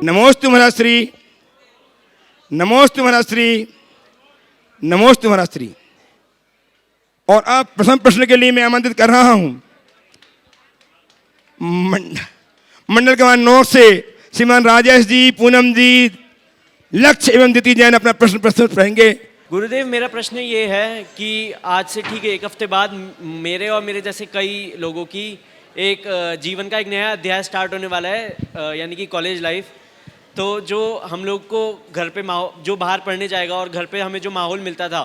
नमोस्तु महाराज श्री, नमोस्तु महाराज श्री, नमोस्तु महाराज श्री। और अब प्रथम प्रश्न के लिए मैं आमंत्रित कर रहा हूं मंडल क्रमांक 9 से श्रीमान राजेश जी, पूनम जी, लक्ष्य एवं दिति जैन अपना प्रश्न प्रस्तुत करेंगे। गुरुदेव, मेरा प्रश्न ये है कि आज से ठीक 1 हफ्ते बाद मेरे और मेरे जैसे कई लोगों की एक जीवन का एक नया अध्याय स्टार्ट होने वाला है, यानी कि कॉलेज लाइफ। तो जो हम लोग को घर पे जो बाहर पढ़ने जाएगा और घर पे हमें जो माहौल मिलता था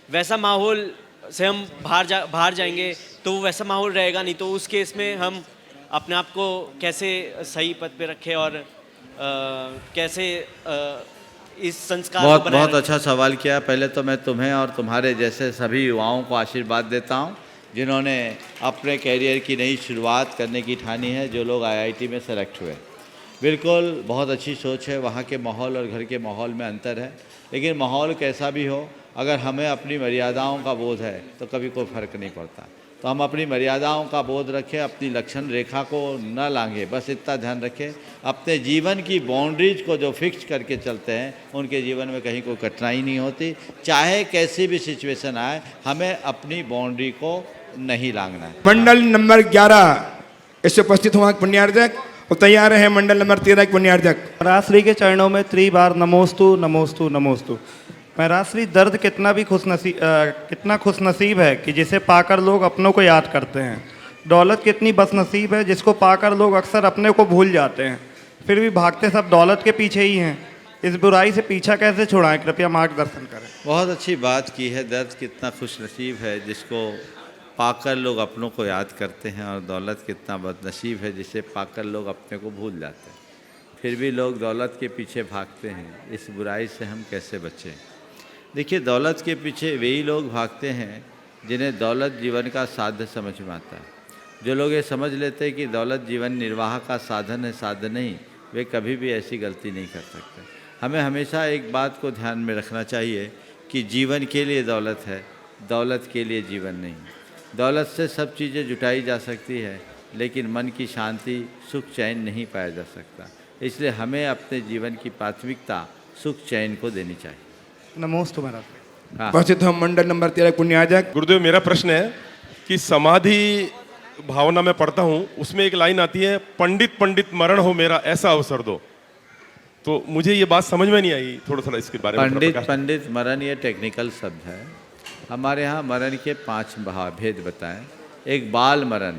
वैसा माहौल से हम बाहर जाएंगे तो वैसा माहौल रहेगा नहीं। तो उस केस में हम अपने आप को कैसे सही पद पे रखें और कैसे इस संस्कार को बनाए बहुत रखें? अच्छा सवाल किया। पहले तो मैं तुम्हें और तुम्हारे जैसे सभी युवाओं को आशीर्वाद देता हूं जिन्होंने अपने कैरियर की नई शुरुआत करने की ठानी है, जो लोग आईआईटी में सेलेक्ट हुए। बिल्कुल बहुत अच्छी सोच है। वहाँ के माहौल और घर के माहौल में अंतर है, लेकिन माहौल कैसा भी हो, अगर हमें अपनी मर्यादाओं का बोध है तो कभी कोई फ़र्क नहीं पड़ता। तो हम अपनी मर्यादाओं का बोध रखें, अपनी लक्षण रेखा को न लांघें, बस इतना ध्यान रखें। अपने जीवन की बाउंड्रीज को जो फिक्स करके चलते हैं उनके जीवन में कहीं कोई कठिनाई नहीं होती। चाहे कैसी भी सिचुएशन आए, हमें अपनी बाउंड्री को नहीं लांघना है। मंडल नंबर 11 इससे उपस्थित हुआ पुण्यार्जक और तैयार है मंडल नंबर 13 पुण्यार्जक। महाराज श्री के चरणों में त्रिबार नमोस्तु नमोस्तु नमोस्तु। महाराज श्री, दर्द कितना खुशनसीब है कि जिसे पाकर लोग अपनों को याद करते हैं। दौलत कितनी बदनसीब है जिसको पाकर लोग अक्सर अपने को भूल जाते हैं। फिर भी भागते सब दौलत के पीछे ही हैं। इस बुराई से पीछा कैसे छुड़ाएं, कृपया मार्गदर्शन करें। बहुत अच्छी बात की है। दर्द कितना खुशनसीब है जिसको पाकर लोग अपनों को याद करते हैं, और दौलत कितना बदनसीब है जिसे पाकर लोग अपने को भूल जाते हैं। फिर भी लोग दौलत के पीछे भागते हैं। इस बुराई से हम कैसे बचें? देखिए, दौलत के पीछे वही लोग भागते हैं जिन्हें दौलत जीवन का साध्य समझ में आता है। जो लोग ये समझ लेते हैं कि दौलत जीवन निर्वाह का साधन है, साधन नहीं, वे कभी भी ऐसी गलती नहीं कर सकते। हमें हमेशा एक बात को ध्यान में रखना चाहिए कि जीवन के लिए दौलत है, दौलत के लिए जीवन नहीं। दौलत से सब चीज़ें जुटाई जा सकती है, लेकिन मन की शांति, सुख चैन नहीं पाया जा सकता। इसलिए हमें अपने जीवन की प्राथमिकता सुख चैन को देनी चाहिए। नमोस्तु महाराज। हाँ, उपस्थित हम मंडल नंबर 13 पुण्यार्जक। गुरुदेव, मेरा प्रश्न है कि समाधि भावना में पढ़ता हूँ, उसमें एक लाइन आती है, पंडित पंडित मरण हो मेरा ऐसा अवसर दो। तो मुझे ये बात समझ में नहीं आई, थोड़ा सा इसके बारे में। पंडित पंडित मरण ये टेक्निकल शब्द है। हमारे यहाँ मरण के 5 भेद बताएं। एक बाल मरण,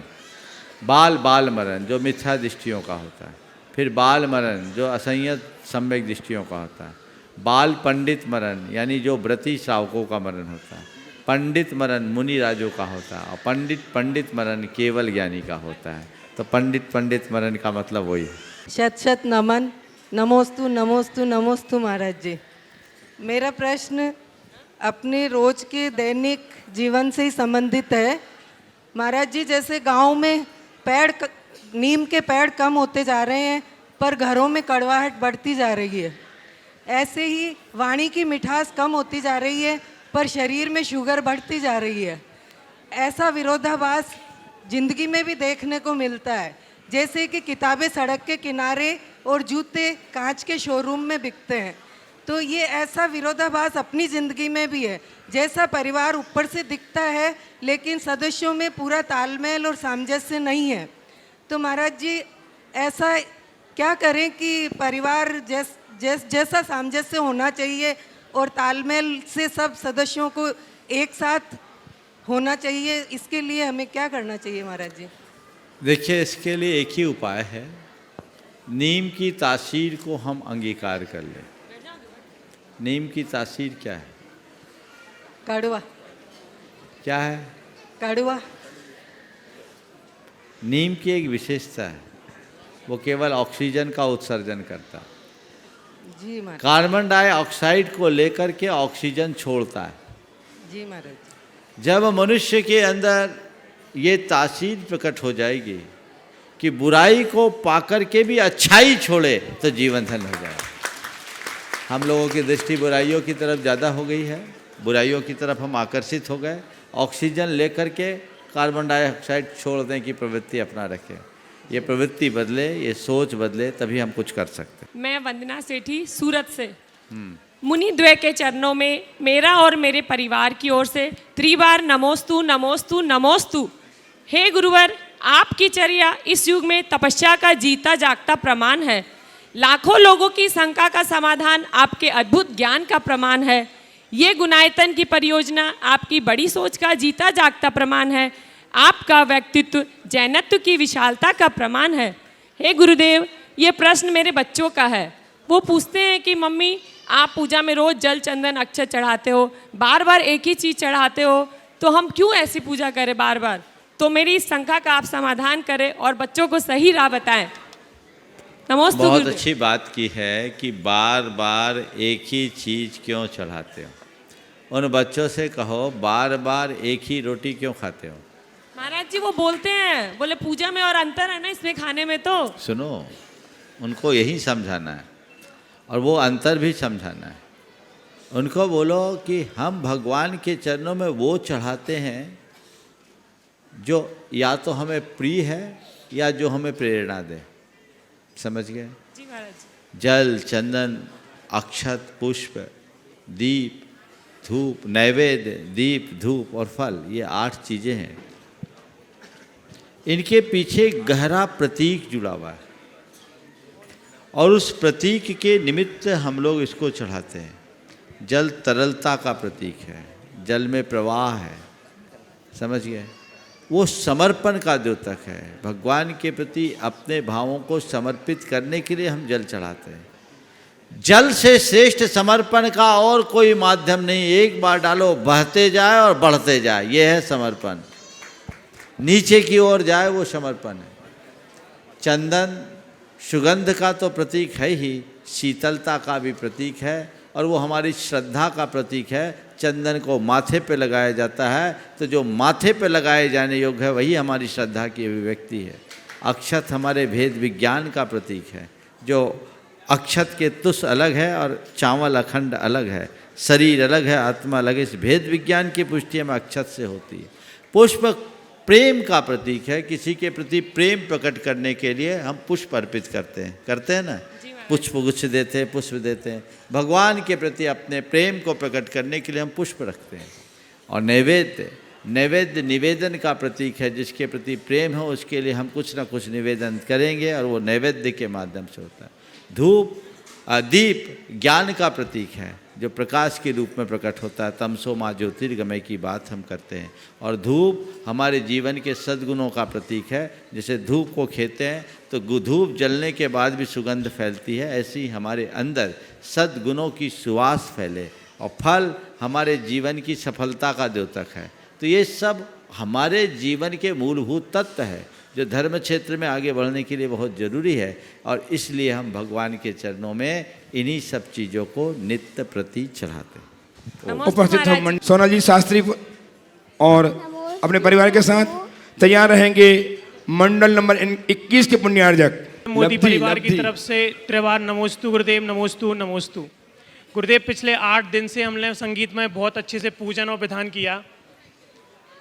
बाल मरण जो मिथ्या दृष्टियों का होता है। फिर बाल मरण जो असंयत सम्यक दृष्टियों का होता है। बाल पंडित मरण यानी जो व्रती श्रावकों का मरण होता है। पंडित मरण मुनि राजों का होता है। और पंडित मरण केवल ज्ञानी का होता है। तो पंडित मरण का मतलब वही है। शत शत नमन, नमोस्तु नमोस्तु नमोस्तु महाराज जी। मेरा प्रश्न अपने रोज के दैनिक जीवन से ही संबंधित है। महाराज जी, जैसे गांव में नीम के पेड़ कम होते जा रहे हैं पर घरों में कड़वाहट बढ़ती जा रही है, ऐसे ही वाणी की मिठास कम होती जा रही है पर शरीर में शुगर बढ़ती जा रही है। ऐसा विरोधाभास जिंदगी में भी देखने को मिलता है। जैसे कि किताबें सड़क के किनारे और जूते कांच के शोरूम में बिकते हैं। तो ये ऐसा विरोधाभास अपनी ज़िंदगी में भी है। जैसा परिवार ऊपर से दिखता है लेकिन सदस्यों में पूरा तालमेल और सामंजस्य नहीं है। तो महाराज जी, ऐसा क्या करें कि परिवार जैसा सामंजस्य होना चाहिए और तालमेल से सब सदस्यों को एक साथ होना चाहिए, इसके लिए हमें क्या करना चाहिए महाराज जी? देखिए, इसके लिए एक ही उपाय है, नीम की तासीर को हम अंगीकार कर लें। नीम की तासीर क्या है? कड़वा। क्या है? कड़वा। नीम की एक विशेषता है, वो केवल ऑक्सीजन का उत्सर्जन करता है। जी महाराज। कार्बन डाइऑक्साइड को लेकर के ऑक्सीजन छोड़ता है। जी महाराज। जब मनुष्य के अंदर ये तासीर प्रकट हो जाएगी कि बुराई को पाकर के भी अच्छाई छोड़े तो जीवन धन हो जाएगा। हम लोगों की दृष्टि बुराइयों की तरफ ज़्यादा हो गई है, बुराइयों की तरफ हम आकर्षित हो गए। ऑक्सीजन लेकर के कार्बन डाइऑक्साइड छोड़ने की प्रवृत्ति अपना रखें। ये प्रवृत्ति बदले, ये सोच बदले, तभी हम कुछ कर सकते हैं। मैं वंदना सेठी सूरत से। मुनि द्वय के चरणों में मेरा और मेरे परिवार की ओर से त्रिबार नमोस्तु नमोस्तु नमोस्तु। हे गुरुवर, आपकी चर्या इस युग में तपस्या का जीता जागता प्रमाण है। लाखों लोगों की शंका का समाधान आपके अद्भुत ज्ञान का प्रमाण है। ये गुणायतन की परियोजना आपकी बड़ी सोच का जीता जागता प्रमाण है। आपका व्यक्तित्व जैनत्व की विशालता का प्रमाण है। हे गुरुदेव, ये प्रश्न मेरे बच्चों का है। वो पूछते हैं कि मम्मी, आप पूजा में रोज जल चंदन अक्षत चढ़ाते हो, बार बार एक ही चीज़ चढ़ाते हो, तो हम क्यों ऐसी पूजा करें बार बार? तो मेरी इस शंका का आप समाधान करें और बच्चों को सही राह बताएं। नमस्ते बहुत गुरुदेव। अच्छी बात की है कि बार बार एक ही चीज़ क्यों चढ़ाते हो। उन बच्चों से कहो बार बार एक ही रोटी क्यों खाते हो। महाराज जी वो बोलते हैं, बोले पूजा में और अंतर है ना इसमें खाने में। तो सुनो, उनको यही समझाना है और वो अंतर भी समझाना है। उनको बोलो कि हम भगवान के चरणों में वो चढ़ाते हैं जो या तो हमें प्रिय है या जो हमें प्रेरणा दे। समझ गए? जी महाराज जी। जल, चंदन, अक्षत, पुष्प, दीप, धूप, नैवेद्य, दीप, धूप और फल, ये 8 चीज़ें हैं। इनके पीछे गहरा प्रतीक जुड़ा हुआ है और उस प्रतीक के निमित्त हम लोग इसको चढ़ाते हैं। जल तरलता का प्रतीक है, जल में प्रवाह है। समझ गए? वो समर्पण का द्योतक है। भगवान के प्रति अपने भावों को समर्पित करने के लिए हम जल चढ़ाते हैं। जल से श्रेष्ठ समर्पण का और कोई माध्यम नहीं। एक बार डालो, बहते जाए और बढ़ते जाए, ये है समर्पण। नीचे की ओर जाए वो समर्पण है। चंदन सुगंध का तो प्रतीक है ही, शीतलता का भी प्रतीक है और वो हमारी श्रद्धा का प्रतीक है। चंदन को माथे पे लगाया जाता है, तो जो माथे पे लगाए जाने योग्य है वही हमारी श्रद्धा की अभिव्यक्ति है। अक्षत हमारे भेद विज्ञान का प्रतीक है। जो अक्षत के तुष अलग है और चावल अखंड अलग है, शरीर अलग है, आत्मा अलग है। इस भेद विज्ञान की पुष्टि हमें अक्षत से होती है। पुष्प प्रेम का प्रतीक है। किसी के प्रति प्रेम प्रकट करने के लिए हम पुष्प अर्पित करते हैं ना, पुष्प गुच्छ देते हैं, पुष्प देते हैं। भगवान के प्रति अपने प्रेम को प्रकट करने के लिए हम पुष्प रखते हैं। और नैवेद्य निवेदन का प्रतीक है। जिसके प्रति प्रेम हो उसके लिए हम कुछ ना कुछ निवेदन करेंगे और वो नैवेद्य के माध्यम से होता है। धूप, दीप ज्ञान का प्रतीक है, जो प्रकाश के रूप में प्रकट होता है। तमसो माँ ज्योतिर्गमय की बात हम करते हैं। और धूप हमारे जीवन के सद्गुणों का प्रतीक है। जैसे धूप को खेते हैं तो धूप जलने के बाद भी सुगंध फैलती है, ऐसे ही हमारे अंदर सद्गुणों की सुवास फैले। और फल हमारे जीवन की सफलता का द्योतक है। तो ये सब हमारे जीवन के मूलभूत तत्व है जो धर्म क्षेत्र में आगे बढ़ने के लिए बहुत ज़रूरी है। और इसलिए हम भगवान के चरणों में इन्हीं सब चीज़ों को नित्य प्रति चढ़ाते हैं। नमस्ते उपस्थित महाराज हम सोना जी शास्त्री और अपने परिवार के साथ तैयार रहेंगे मंडल नंबर 21 के पुण्यार्जक मोदी परिवार की लब्धि। तरफ से त्रिवार नमोस्तु गुरुदेव, नमोस्तु नमोस्तु। गुरुदेव, पिछले 8 दिन से हमने संगीत में बहुत अच्छे से पूजन और विधान किया।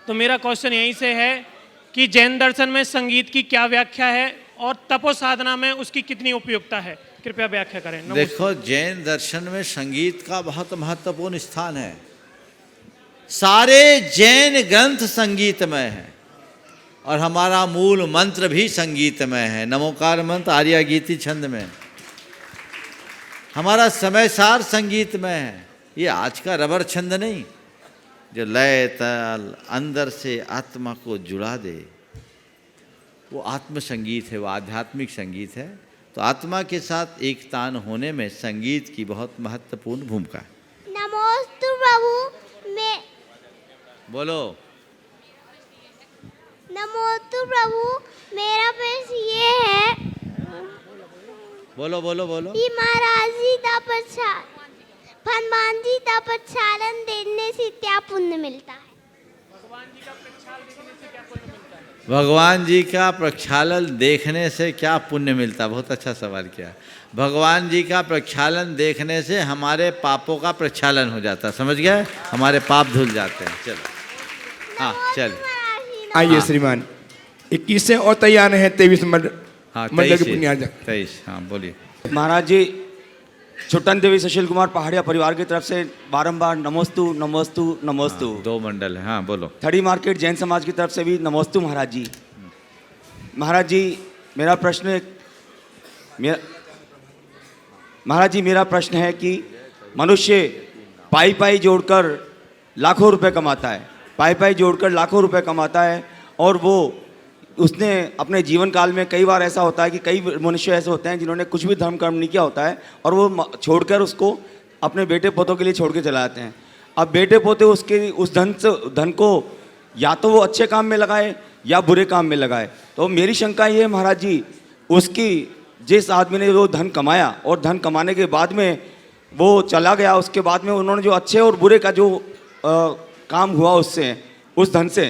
तो मेरा क्वेश्चन यहीं से है कि जैन दर्शन में संगीत की क्या व्याख्या है और तपो साधना में उसकी कितनी उपयुक्ता है, कृपया व्याख्या करें। देखो, जैन दर्शन में संगीत का बहुत महत्वपूर्ण स्थान है। सारे जैन ग्रंथ संगीतमय हैं और हमारा मूल मंत्र भी संगीतमय है। नमोकार मंत्र आर्या गीति छंद में हमारा समय सार संगीतमय है। ये आज का रबर छंद नहीं, जो लय ताल अंदर से आत्मा को जुड़ा दे, वो आत्म संगीत है, वो आध्यात्मिक संगीत है। तो आत्मा के साथ एक तान होने में संगीत की बहुत महत्वपूर्ण भूमिका है। नमोस्तु प्रभु, मैं बोलो। नमोस्तु प्रभु, मेरा प्रश्न ये है बोलो बोलो बोलो। कि महाराज जी हनुमान जी का प्रक्षालन देने से क्या पुण्य मिलता है? भगवान जी का प्रक्षालन देखने से क्या पुण्य मिलता? बहुत अच्छा सवाल किया। भगवान जी का प्रक्षालन देखने से हमारे पापों का प्रक्षालन हो जाता है। समझ गए? हमारे पाप धुल जाते हैं। चलो, हाँ चल। आइए श्रीमान, 21 से और तैयार हैं 23 हाँ मंडल के पुण्यार्जक। 23, हाँ बोलिए। महाराज जी, छुट्टन देवी सुशील कुमार पहाड़िया परिवार की तरफ से बारंबार नमोस्तु नमोस्तु नमोस्तु। 2 मंडल है, हाँ बोलो। थड़ी मार्केट जैन समाज की तरफ से भी नमोस्तु महाराज जी। महाराज जी मेरा प्रश्न है कि मनुष्य पाई पाई जोड़कर लाखों रुपए कमाता है, पाई पाई जोड़कर लाखों रुपए कमाता है, और वो उसने अपने जीवन काल में कई बार ऐसा होता है कि कई मनुष्य ऐसे होते हैं जिन्होंने कुछ भी धर्म कर्म नहीं किया होता है और वो छोड़कर उसको अपने बेटे पोतों के लिए छोड़ के चले जाते हैं। अब बेटे पोते उसके उस धन को या तो वो अच्छे काम में लगाए या बुरे काम में लगाए। तो मेरी शंका ये है महाराज जी, उसकी जिस आदमी ने वो धन कमाया और धन कमाने के बाद में वो चला गया, उसके बाद में उन्होंने जो अच्छे और बुरे का जो काम हुआ उससे, उस धन से,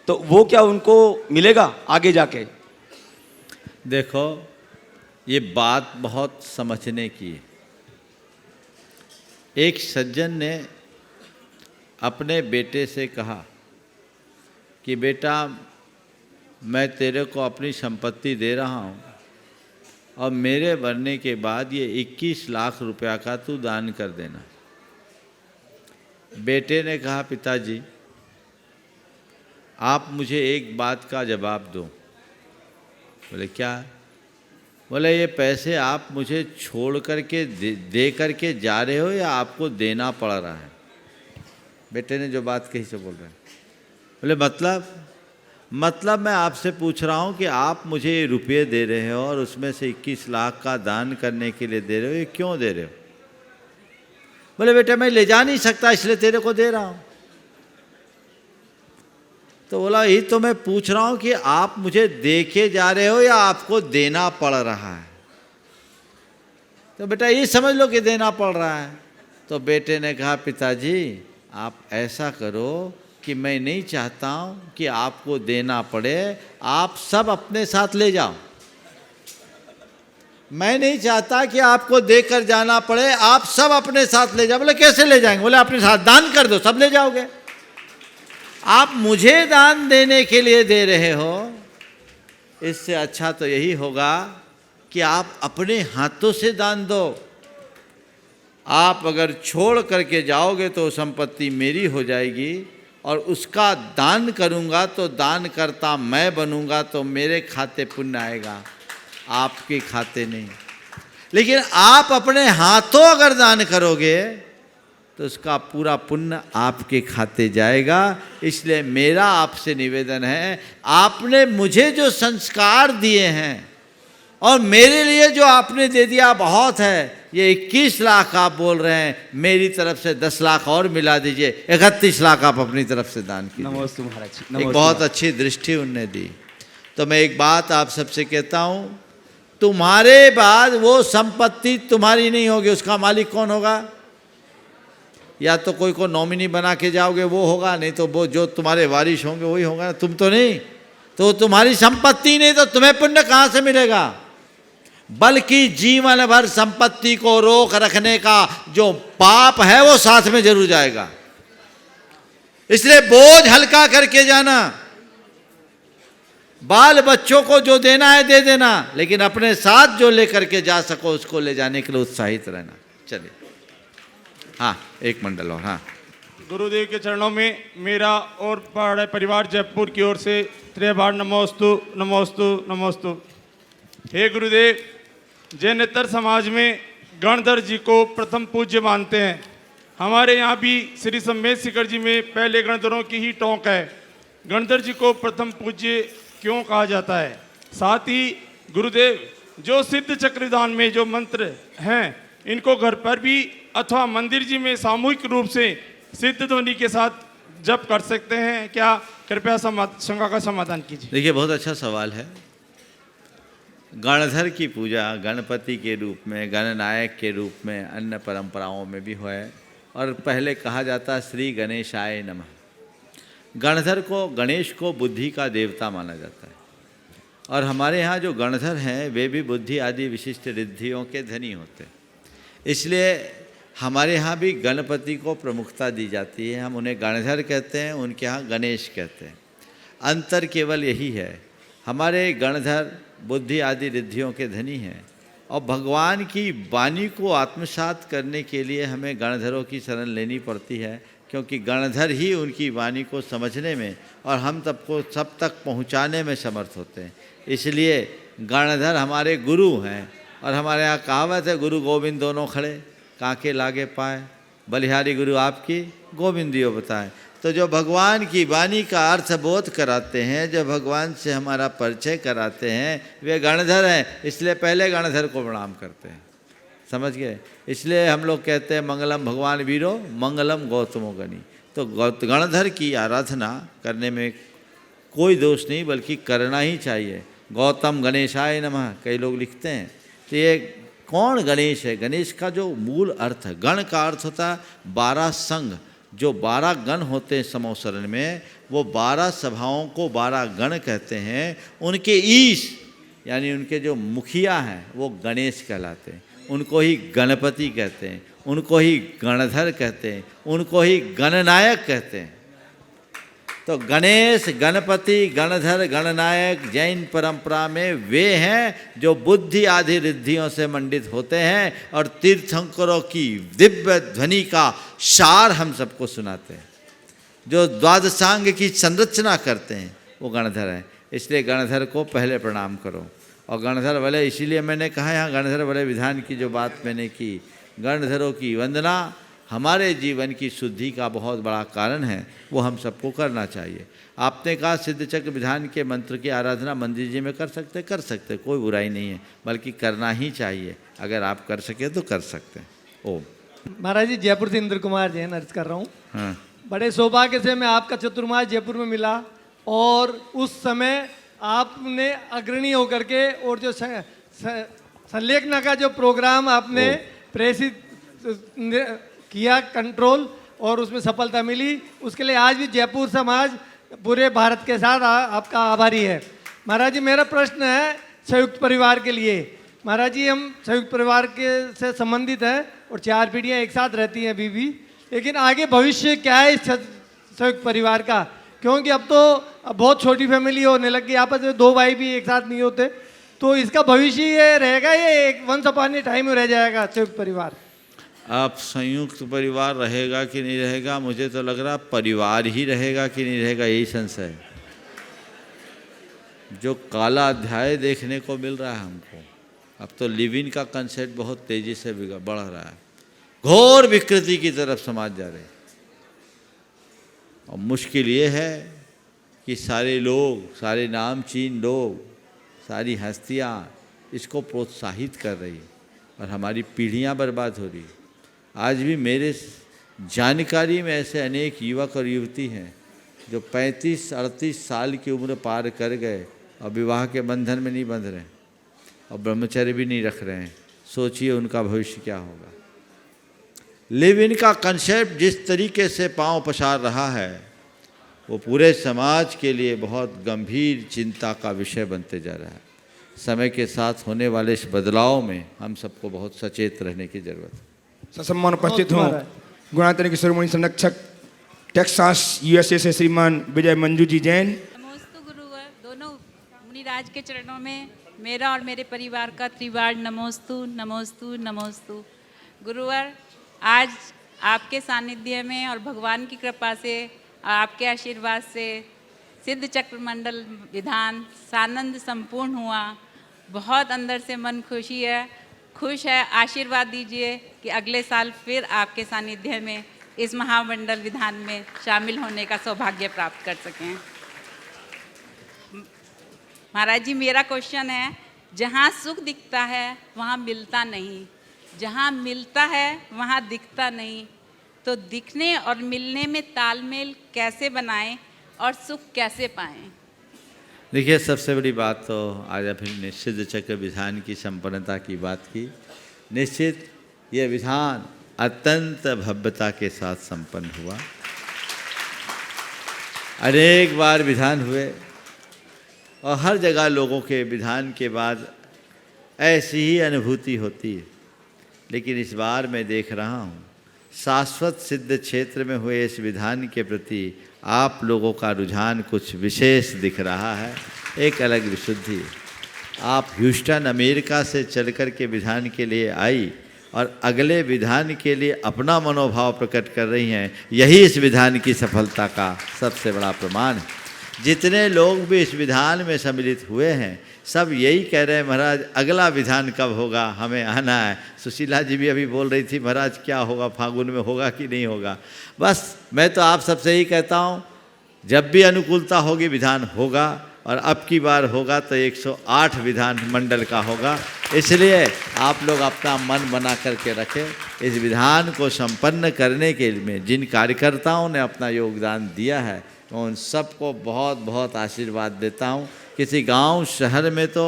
तो वो क्या उनको मिलेगा आगे जाके? देखो, ये बात बहुत समझने की है। एक सज्जन ने अपने बेटे से कहा कि बेटा, मैं तेरे को अपनी संपत्ति दे रहा हूँ और मेरे मरने के बाद ये 21 लाख रुपया का तू दान कर देना। बेटे ने कहा, पिताजी आप मुझे एक बात का जवाब दो। बोले क्या? बोले ये पैसे आप मुझे छोड़ करके दे करके जा रहे हो या आपको देना पड़ रहा है? बेटे ने जो बात कही से बोल रहे हैं। बोले मतलब मैं आपसे पूछ रहा हूँ कि आप मुझे ये रुपये दे रहे हो और उसमें से 21 लाख का दान करने के लिए दे रहे हो, ये क्यों दे रहे हो? बोले बेटा मैं ले जा नहीं सकता इसलिए तेरे को दे रहा हूँ। तो बोला यही तो मैं पूछ रहा हूँ कि आप मुझे दे के जा रहे हो या आपको देना पड़ रहा है? तो बेटा ये समझ लो कि देना पड़ रहा है। तो बेटे ने कहा, पिताजी आप ऐसा करो कि मैं नहीं चाहता हूँ कि आपको देना पड़े, आप सब अपने साथ ले जाओ। मैं नहीं चाहता कि आपको देकर जाना पड़े, आप सब अपने साथ ले जाओ। बोले कैसे ले जाएंगे? बोले अपने साथ दान कर दो, सब ले जाओगे। आप मुझे दान देने के लिए दे रहे हो, इससे अच्छा तो यही होगा कि आप अपने हाथों से दान दो। आप अगर छोड़ करके जाओगे तो संपत्ति मेरी हो जाएगी और उसका दान करूंगा तो दान करता मैं बनूंगा, तो मेरे खाते पुण्य आएगा, आपके खाते नहीं। लेकिन आप अपने हाथों अगर दान करोगे तो उसका पूरा पुण्य आपके खाते जाएगा। इसलिए मेरा आपसे निवेदन है, आपने मुझे जो संस्कार दिए हैं और मेरे लिए जो आपने दे दिया बहुत है। ये 21 लाख आप बोल रहे हैं, मेरी तरफ से 10 लाख और मिला दीजिए, 31 लाख आप अपनी तरफ से दान कीजिए। नमोस्तु महाराज जी। एक बहुत अच्छी दृष्टि उनने दी। तो मैं एक बात आप सबसे कहता हूँ, तुम्हारे बाद वो संपत्ति तुम्हारी नहीं होगी, उसका मालिक कौन होगा? या तो कोई को नॉमिनी बना के जाओगे वो होगा, नहीं तो वो जो तुम्हारे वारिश होंगे वही होगा, तुम तो नहीं। तो तुम्हारी संपत्ति नहीं तो तुम्हें पुण्य कहाँ से मिलेगा? बल्कि जीवन भर संपत्ति को रोक रखने का जो पाप है वो साथ में जरूर जाएगा। इसलिए बोझ हल्का करके जाना। बाल बच्चों को जो देना है दे देना, लेकिन अपने साथ जो लेकर के जा सको उसको ले जाने के लिए उत्साहित रहना। चलिए, हाँ एक मंडल और। हाँ, गुरुदेव के चरणों में मेरा और पहाड़ी परिवार जयपुर की ओर से 3 बार नमोस्तु नमोस्तु नमोस्तु। हे गुरुदेव, जैनेतर समाज में गणधर जी को प्रथम पूज्य मानते हैं। हमारे यहाँ भी श्री सम्मेद शिखर जी में पहले गणधरों की ही टोंक है। गणधर जी को प्रथम पूज्य क्यों कहा जाता है? साथ ही गुरुदेव, जो सिद्ध चक्रदान में जो मंत्र हैं इनको घर पर भी अथवा मंदिर जी में सामूहिक रूप से सिद्ध ध्वनि के साथ जप कर सकते हैं क्या? कृपया शंका का समाधान कीजिए। देखिए, बहुत अच्छा सवाल है। गणधर की पूजा गणपति के रूप में, गणनायक के रूप में अन्य परंपराओं में भी है और पहले कहा जाता श्री गणेशाय नमः। गणधर को, गणेश को बुद्धि का देवता माना जाता है और हमारे यहाँ जो गणधर हैं वे भी बुद्धि आदि विशिष्ट रिद्धियों के धनी होते हैं। इसलिए हमारे यहाँ भी गणपति को प्रमुखता दी जाती है। हम उन्हें गणधर कहते हैं, उनके यहाँ गणेश कहते हैं। अंतर केवल यही है हमारे गणधर बुद्धि आदि रिद्धियों के धनी हैं और भगवान की वाणी को आत्मसात करने के लिए हमें गणधरों की शरण लेनी पड़ती है, क्योंकि गणधर ही उनकी वाणी को समझने में और हम सबको सब तक पहुंचाने में समर्थ होते हैं। इसलिए गणधर हमारे गुरु हैं और हमारे यहाँ कहावत है, गुरु गोविंद दोनों खड़े काके लागे पाए, बलिहारी गुरु आपकी गोविंदियो बताए। तो जो भगवान की वाणी का अर्थ बोध कराते हैं, जो भगवान से हमारा परिचय कराते हैं, वे गणधर हैं। इसलिए पहले गणधर को प्रणाम करते हैं, समझ गए। इसलिए हम लोग कहते हैं मंगलम भगवान वीरो मंगलम गौतमो गणी। तो गणधर की आराधना करने में कोई दोष नहीं, बल्कि करना ही चाहिए। गौतम गणेशाय नमः कई लोग लिखते हैं। तो ये कौन गणेश है? गणेश का जो मूल अर्थ है, गण का अर्थ होता है 12 संघ। जो 12 गण होते हैं समवसरण में, वो 12 सभाओं को 12 गण कहते हैं। उनके ईश यानी उनके जो मुखिया हैं वो गणेश कहलाते हैं। उनको ही गणपति कहते हैं, उनको ही गणधर कहते हैं, उनको ही गणनायक कहते हैं। तो गणेश, गणपति, गणधर, गणनायक जैन परंपरा में वे हैं जो बुद्धि आदि रिद्धियों से मंडित होते हैं और तीर्थंकरों की दिव्य ध्वनि का सार हम सबको सुनाते हैं। जो द्वादशांग की संरचना करते हैं वो गणधर हैं। इसलिए गणधर को पहले प्रणाम करो। और गणधर वाले, इसीलिए मैंने कहा यहाँ गणधर वाले विधान की जो बात मैंने की, गणधरों की वंदना हमारे जीवन की शुद्धि का बहुत बड़ा कारण है, वो हम सबको करना चाहिए। आपने कहा सिद्ध चक्र विधान के मंत्र की आराधना मंदिर जी में कर सकते, कोई बुराई नहीं है, बल्कि करना ही चाहिए। अगर आप कर सके तो कर सकते हैं। ओम। महाराज जी, जयपुर से इंद्र कुमार जैन अर्ज कर रहा हूँ। हाँ। बड़े सौभाग्य से मैं आपका चतुर्मास जयपुर में मिला और उस समय आपने अग्रणी होकर के और जो संलेखना का जो प्रोग्राम आपने प्रेषित किया कंट्रोल, और उसमें सफलता मिली, उसके लिए आज भी जयपुर समाज पूरे भारत के साथ आपका आभारी है। महाराज जी, मेरा प्रश्न है संयुक्त परिवार के लिए। महाराज जी, हम संयुक्त परिवार के से संबंधित हैं और 4 पीढ़ियाँ एक साथ रहती हैं अभी भी, लेकिन आगे भविष्य क्या है इस संयुक्त परिवार का? क्योंकि अब तो बहुत छोटी फैमिली होने लग गई, आपस में 2 भाई भी एक साथ नहीं होते, तो इसका भविष्य ये रहेगा, ये एक वंस अपॉन ए टाइम में रह जाएगा संयुक्त परिवार? आप संयुक्त परिवार रहेगा कि नहीं रहेगा, मुझे तो लग रहा परिवार ही रहेगा कि नहीं रहेगा, यही संशय है। जो काला अध्याय देखने को मिल रहा है हमको, अब तो लिव इन का कंसेप्ट बहुत तेजी से बढ़ रहा है, घोर विकृति की तरफ समाज जा रहे हैं। और मुश्किल ये है कि सारे लोग, सारे नामचीन लोग, सारी हस्तियाँ इसको प्रोत्साहित कर रही है और हमारी पीढ़ियाँ बर्बाद हो रही है। आज भी मेरे जानकारी में ऐसे अनेक युवक और युवती हैं जो 35-38 साल की उम्र पार कर गए और विवाह के बंधन में नहीं बंध रहे हैं और ब्रह्मचर्य भी नहीं रख रहे हैं। सोचिए उनका भविष्य क्या होगा। लिव इन का कंसेप्ट जिस तरीके से पांव पसार रहा है, वो पूरे समाज के लिए बहुत गंभीर चिंता का विषय बनते जा रहा है। समय के साथ होने वाले इस बदलाव में हम सबको बहुत सचेत रहने की जरूरत है। ससम्मान उपस्थित हों गुणातन के शिरोमणि संरक्षक टेक्सास यूएसए से श्रीमान विजय मंजू जी जैन। नमोस्तु गुरुवर, दोनों मुनिराज के चरणों में मेरा और मेरे परिवार का त्रिवार नमोस्तु नमोस्तु नमोस्तु। गुरुवर, आज आपके सानिध्य में और भगवान की कृपा से, आपके आशीर्वाद से सिद्ध चक्र मंडल विधान सानंद संपूर्ण हुआ। बहुत अंदर से मन खुश है। आशीर्वाद दीजिए कि अगले साल फिर आपके सानिध्य में इस महामंडल विधान में शामिल होने का सौभाग्य प्राप्त कर सकें। महाराज जी, मेरा क्वेश्चन है, जहाँ सुख दिखता है वहाँ मिलता नहीं, जहाँ मिलता है वहाँ दिखता नहीं, तो दिखने और मिलने में तालमेल कैसे बनाएं और सुख कैसे पाएं? देखिए, सबसे बड़ी बात तो आज अपने सिद्ध चक्र विधान की संपन्नता की बात की। निश्चित ये विधान अत्यंत भव्यता के साथ संपन्न हुआ। अनेक बार विधान हुए और हर जगह लोगों के विधान के बाद ऐसी ही अनुभूति होती है, लेकिन इस बार मैं देख रहा हूँ शाश्वत सिद्ध क्षेत्र में हुए इस विधान के प्रति आप लोगों का रुझान कुछ विशेष दिख रहा है। एक अलग विशुद्धि है। आप ह्यूस्टन अमेरिका से चल कर के विधान के लिए आई और अगले विधान के लिए अपना मनोभाव प्रकट कर रही हैं, यही इस विधान की सफलता का सबसे बड़ा प्रमाण है। जितने लोग भी इस विधान में सम्मिलित हुए हैं सब यही कह रहे हैं महाराज अगला विधान कब होगा, हमें आना है। सुशीला जी भी अभी बोल रही थी महाराज क्या होगा, फागुन में होगा कि नहीं होगा। बस मैं तो आप सबसे ही कहता हूँ जब भी अनुकूलता होगी विधान होगा, और अब की बार होगा तो 108 विधान मंडल का होगा। इसलिए आप लोग अपना मन बना करके रखें। इस विधान को संपन्न करने के लिए जिन कार्यकर्ताओं ने अपना योगदान दिया है मैं उन सबको बहुत बहुत आशीर्वाद देता हूँ। किसी गांव शहर में तो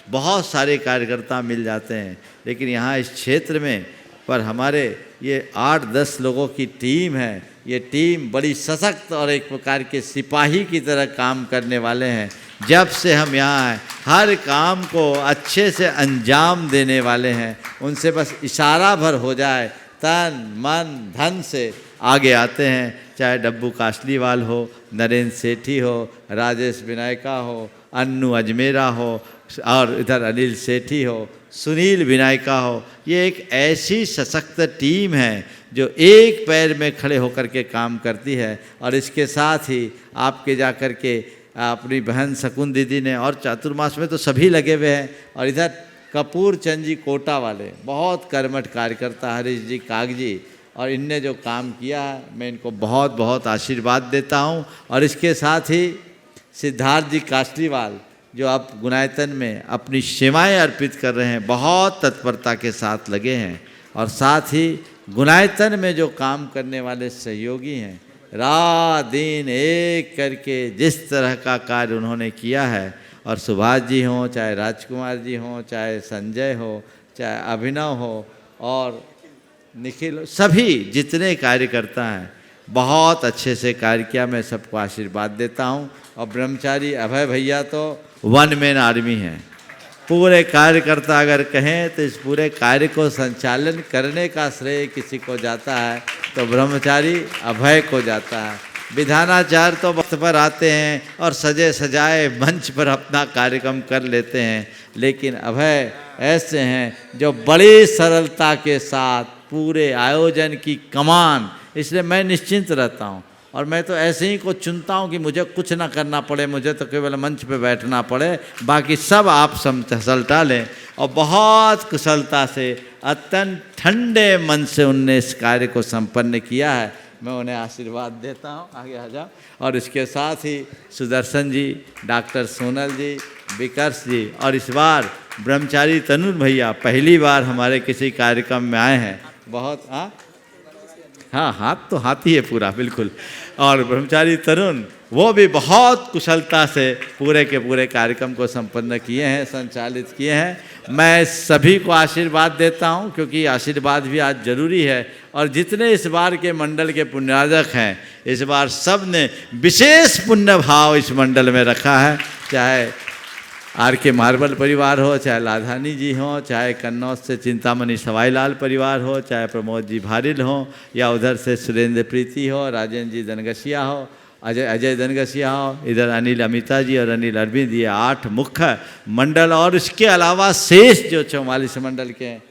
बहुत सारे कार्यकर्ता मिल जाते हैं, लेकिन यहाँ इस क्षेत्र में पर हमारे ये 8-10 लोगों की टीम है। ये टीम बड़ी सशक्त और एक प्रकार के सिपाही की तरह काम करने वाले हैं। जब से हम यहाँ आए हर काम को अच्छे से अंजाम देने वाले हैं। उनसे बस इशारा भर हो जाए तन मन धन से आगे आते हैं। चाहे डब्बू कासलीवाल हो, नरेंद्र सेठी हो, राजेश विनायका हो, अन्नू अजमेरा हो और इधर अनिल सेठी हो, सुनील विनायका हो। ये एक ऐसी सशक्त टीम है जो एक पैर में खड़े होकर के काम करती है। और इसके साथ ही आपके जा कर के अपनी बहन शकुन दीदी ने, और चातुर्मास में तो सभी लगे हुए हैं। और इधर कपूर चंद जी कोटा वाले बहुत कर्मठ कार्यकर्ता, हरीश जी कागजी, और इनने जो काम किया है मैं इनको बहुत बहुत आशीर्वाद देता हूँ। और इसके साथ ही सिद्धार्थ जी कासलीवाल जो अब गुनायतन में अपनी सेवाएं अर्पित कर रहे हैं, बहुत तत्परता के साथ लगे हैं। और साथ ही गुनायतन में जो काम करने वाले सहयोगी हैं, रात दिन एक करके जिस तरह का कार्य उन्होंने किया है, और सुभाष जी हों, चाहे राजकुमार जी हों, चाहे संजय हो, चाहे अभिनव हो और निखिल, सभी जितने कार्यकर्ता हैं बहुत अच्छे से कार्य किया। मैं सबको आशीर्वाद देता हूँ। और ब्रह्मचारी अभय भैया तो वन मैन आर्मी हैं। पूरे कार्यकर्ता अगर कहें तो इस पूरे कार्य को संचालन करने का श्रेय किसी को जाता है तो ब्रह्मचारी अभय को जाता है। विधानाचार्य तो वक्त पर आते हैं और सजे सजाए मंच पर अपना कार्यक्रम कर लेते हैं, लेकिन अभय ऐसे हैं जो बड़ी सरलता के साथ पूरे आयोजन की कमान, इसलिए मैं निश्चिंत रहता हूँ। और मैं तो ऐसे ही को चुनता हूँ कि मुझे कुछ ना करना पड़े, मुझे तो केवल मंच पे बैठना पड़े, बाकी सब आप सलटा लें। और बहुत कुशलता से अत्यंत ठंडे मन से उनने इस कार्य को संपन्न किया है। मैं उन्हें आशीर्वाद देता हूँ। आगे आ जाओ। और इसके साथ ही सुदर्शन जी, डॉक्टर सोनल जी, विकर्ष जी, और इस बार ब्रह्मचारी तनुर भैया पहली बार हमारे किसी कार्यक्रम में आए हैं। बहुत हाँ हाथ तो हाथ ही है पूरा बिल्कुल। और ब्रह्मचारी तरुण वो भी बहुत कुशलता से पूरे के पूरे कार्यक्रम को संपन्न किए हैं, संचालित किए हैं। मैं सभी को आशीर्वाद देता हूं क्योंकि आशीर्वाद भी आज जरूरी है। और जितने इस बार के मंडल के पुण्यार्जक हैं, इस बार सब ने विशेष पुण्य भाव इस मंडल में रखा है। चाहे आर के मार्बल परिवार हो, चाहे लाधानी जी हो, चाहे कन्नौज से चिंतामणि सवाईलाल परिवार हो, चाहे प्रमोद जी भारिल हो, या उधर से सुरेंद्र प्रीति हो, राजेंद्र जी दनगसिया हो, अजय दनगसिया हो, इधर अनिल अमिता जी और अनिल अरविंद, ये 8 मुख्य मंडल। और इसके अलावा शेष जो 44 मंडल के हैं,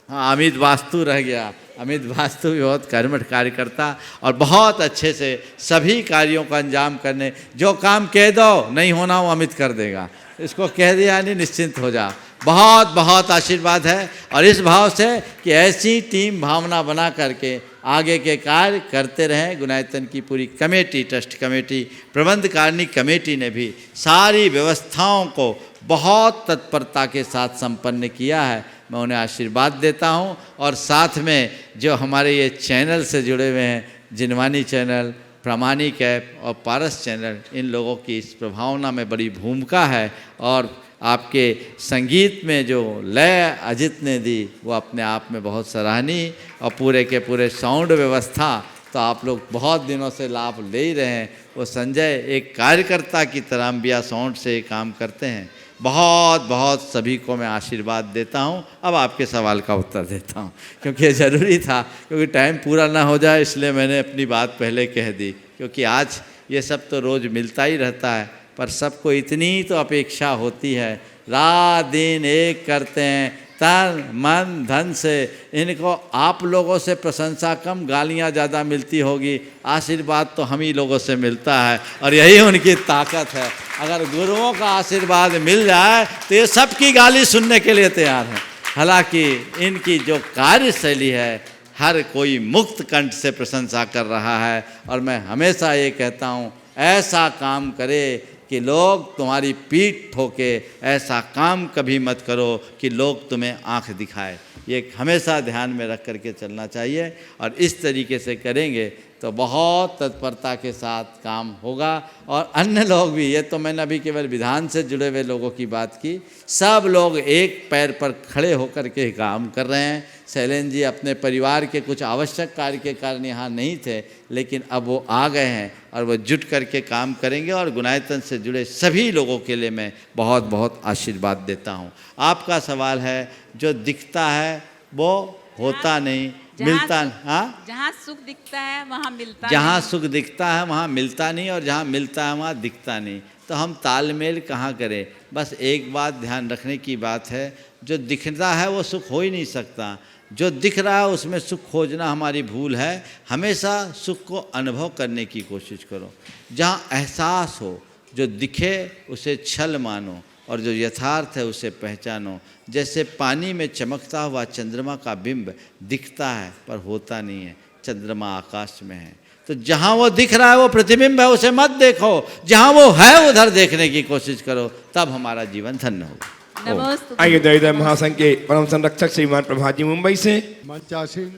हाँ अमित वास्तु रह गया। अमित वास्तु भी बहुत कर्मठ कार्यकर्ता और बहुत अच्छे से सभी कार्यों का अंजाम करने, जो काम कह दो नहीं होना वो अमित कर देगा, इसको कह दिया नहीं निश्चिंत हो जा। बहुत बहुत आशीर्वाद है। और इस भाव से कि ऐसी टीम भावना बना करके आगे के कार्य करते रहें। गुनायतन की पूरी कमेटी, ट्रस्ट कमेटी, प्रबंधकारिणी कमेटी ने भी सारी व्यवस्थाओं को बहुत तत्परता के साथ संपन्न किया है। मैं उन्हें आशीर्वाद देता हूं। और साथ में जो हमारे ये चैनल से जुड़े हुए हैं, जिनवानी चैनल, प्रामाणिक ऐप और पारस चैनल, इन लोगों की इस प्रभावना में बड़ी भूमिका है। और आपके संगीत में जो लय अजित ने दी वो अपने आप में बहुत सराहनीय। और पूरे के पूरे साउंड व्यवस्था तो आप लोग बहुत दिनों से लाभ ले ही रहे हैं। वो संजय एक कार्यकर्ता की तरह अम्बिया साउंड से काम करते हैं। बहुत बहुत सभी को मैं आशीर्वाद देता हूं। अब आपके सवाल का उत्तर देता हूं क्योंकि ये ज़रूरी था, क्योंकि टाइम पूरा ना हो जाए इसलिए मैंने अपनी बात पहले कह दी। क्योंकि आज ये सब तो रोज़ मिलता ही रहता है, पर सबको इतनी तो अपेक्षा होती है, रात दिन एक करते हैं तन मन धन से। इनको आप लोगों से प्रशंसा कम, गालियां ज़्यादा मिलती होगी, आशीर्वाद तो हम ही लोगों से मिलता है और यही उनकी ताकत है। अगर गुरुओं का आशीर्वाद मिल जाए तो ये सबकी गाली सुनने के लिए तैयार हैं। हालांकि इनकी जो कार्यशैली है हर कोई मुक्त कंठ से प्रशंसा कर रहा है और मैं हमेशा ये कहता हूँ ऐसा काम करे कि लोग तुम्हारी पीठ ठोके, ऐसा काम कभी मत करो कि लोग तुम्हें आंख दिखाए। ये हमेशा ध्यान में रख करके चलना चाहिए और इस तरीके से करेंगे तो बहुत तत्परता के साथ काम होगा। और अन्य लोग भी, ये तो मैंने अभी केवल विधान से जुड़े हुए लोगों की बात की, सब लोग एक पैर पर खड़े होकर के काम कर रहे हैं। शैलेंद्र जी अपने परिवार के कुछ आवश्यक कार्य के कारण यहाँ नहीं थे, लेकिन अब वो आ गए हैं और वो जुट करके काम करेंगे और गुणायतन से जुड़े सभी लोगों के लिए मैं बहुत बहुत आशीर्वाद देता हूँ। आपका सवाल है जो दिखता है वो होता नहीं, मिलता। हाँ, जहाँ सुख दिखता है वहाँ मिलता जहाँ नहीं। सुख दिखता है वहाँ मिलता नहीं और जहाँ मिलता है वहाँ दिखता नहीं। तो हम तालमेल कहाँ करें? बस एक बात ध्यान रखने की बात है, जो दिखता है वो सुख हो ही नहीं सकता। जो दिख रहा है उसमें सुख खोजना हमारी भूल है। हमेशा सुख को अनुभव करने की कोशिश करो। जहाँ एहसास हो, जो दिखे उसे छल मानो और जो यथार्थ है उसे पहचानो। जैसे पानी में चमकता हुआ चंद्रमा का बिंब दिखता है पर होता नहीं है, चंद्रमा आकाश में है। तो जहाँ वो दिख रहा है वो प्रतिबिंब है, उसे मत देखो, जहाँ वो है उधर देखने की कोशिश करो, तब हमारा जीवन धन्य होगा। आइए दरिद्र महासंघ के परम संरक्षक श्रीमान प्रभात जी मुंबई से। मंचासीन